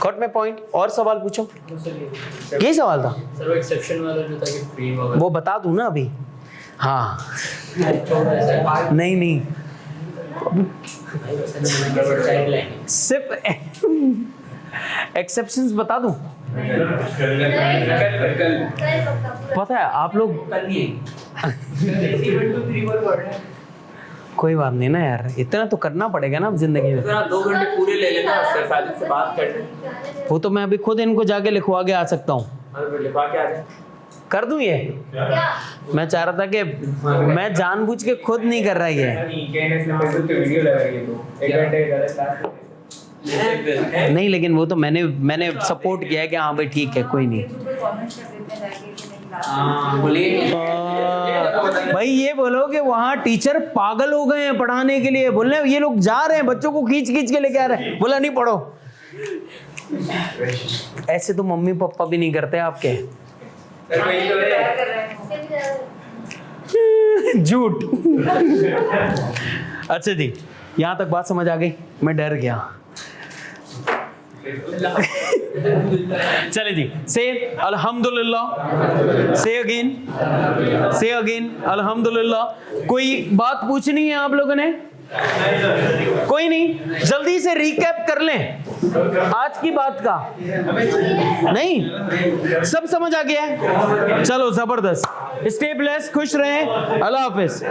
कट में पॉइंट। और सवाल पूछो। यही सवाल था सर। वो एक्सेप्शन वाला जो था कि फ्री वाला, वो बता दूं ना अभी? हाँ नहीं सिर्फ एक्सेप्शंस बता दूं। पता है आप लोग कोई बात नहीं ना यार, इतना तो करना पड़ेगा ना अब जिंदगी में। सर आप 2 घंटे पूरे ले लेना, सर साजिद से बात करते। वो तो मैं अभी खुद इनको जाके लिखवा के आ सकता हूँ। लिखवा के आ जाए, कर दूं ये? मैं चाह रहा था कि मैं जानबूझ के खुद नहीं कर रहा ये। नहीं लेकिन वो तो मैंने सपोर्ट किया है कि हाँ भाई ठीक है, कोई नहीं। भाई ये बोलो कि वहाँ टीचर पागल हो गए हैं पढ़ाने के लिए, बोल रहे ये लोग जा रहे हैं बच्चों को खींच खींच के लेके आ रहे हैं, बोला नहीं पढ़ो। ऐसे तो मम्मी पापा भी नहीं करते आपके। झूठ। अच्छा जी, यहाँ तक बात समझ आ गई? मैं डर गया। चले जी, से अल्हम्दुलिल्लाह, से अगेन अल्हम्दुलिल्लाह। कोई बात पूछनी है आप लोगों ने? कोई नहीं, जल्दी से रिकैप कर लें आज की बात का। नहीं, सब समझ आ गया है? चलो जबरदस्त। स्टे ब्लेस्ड, खुश रहें, अल्लाह हाफिज।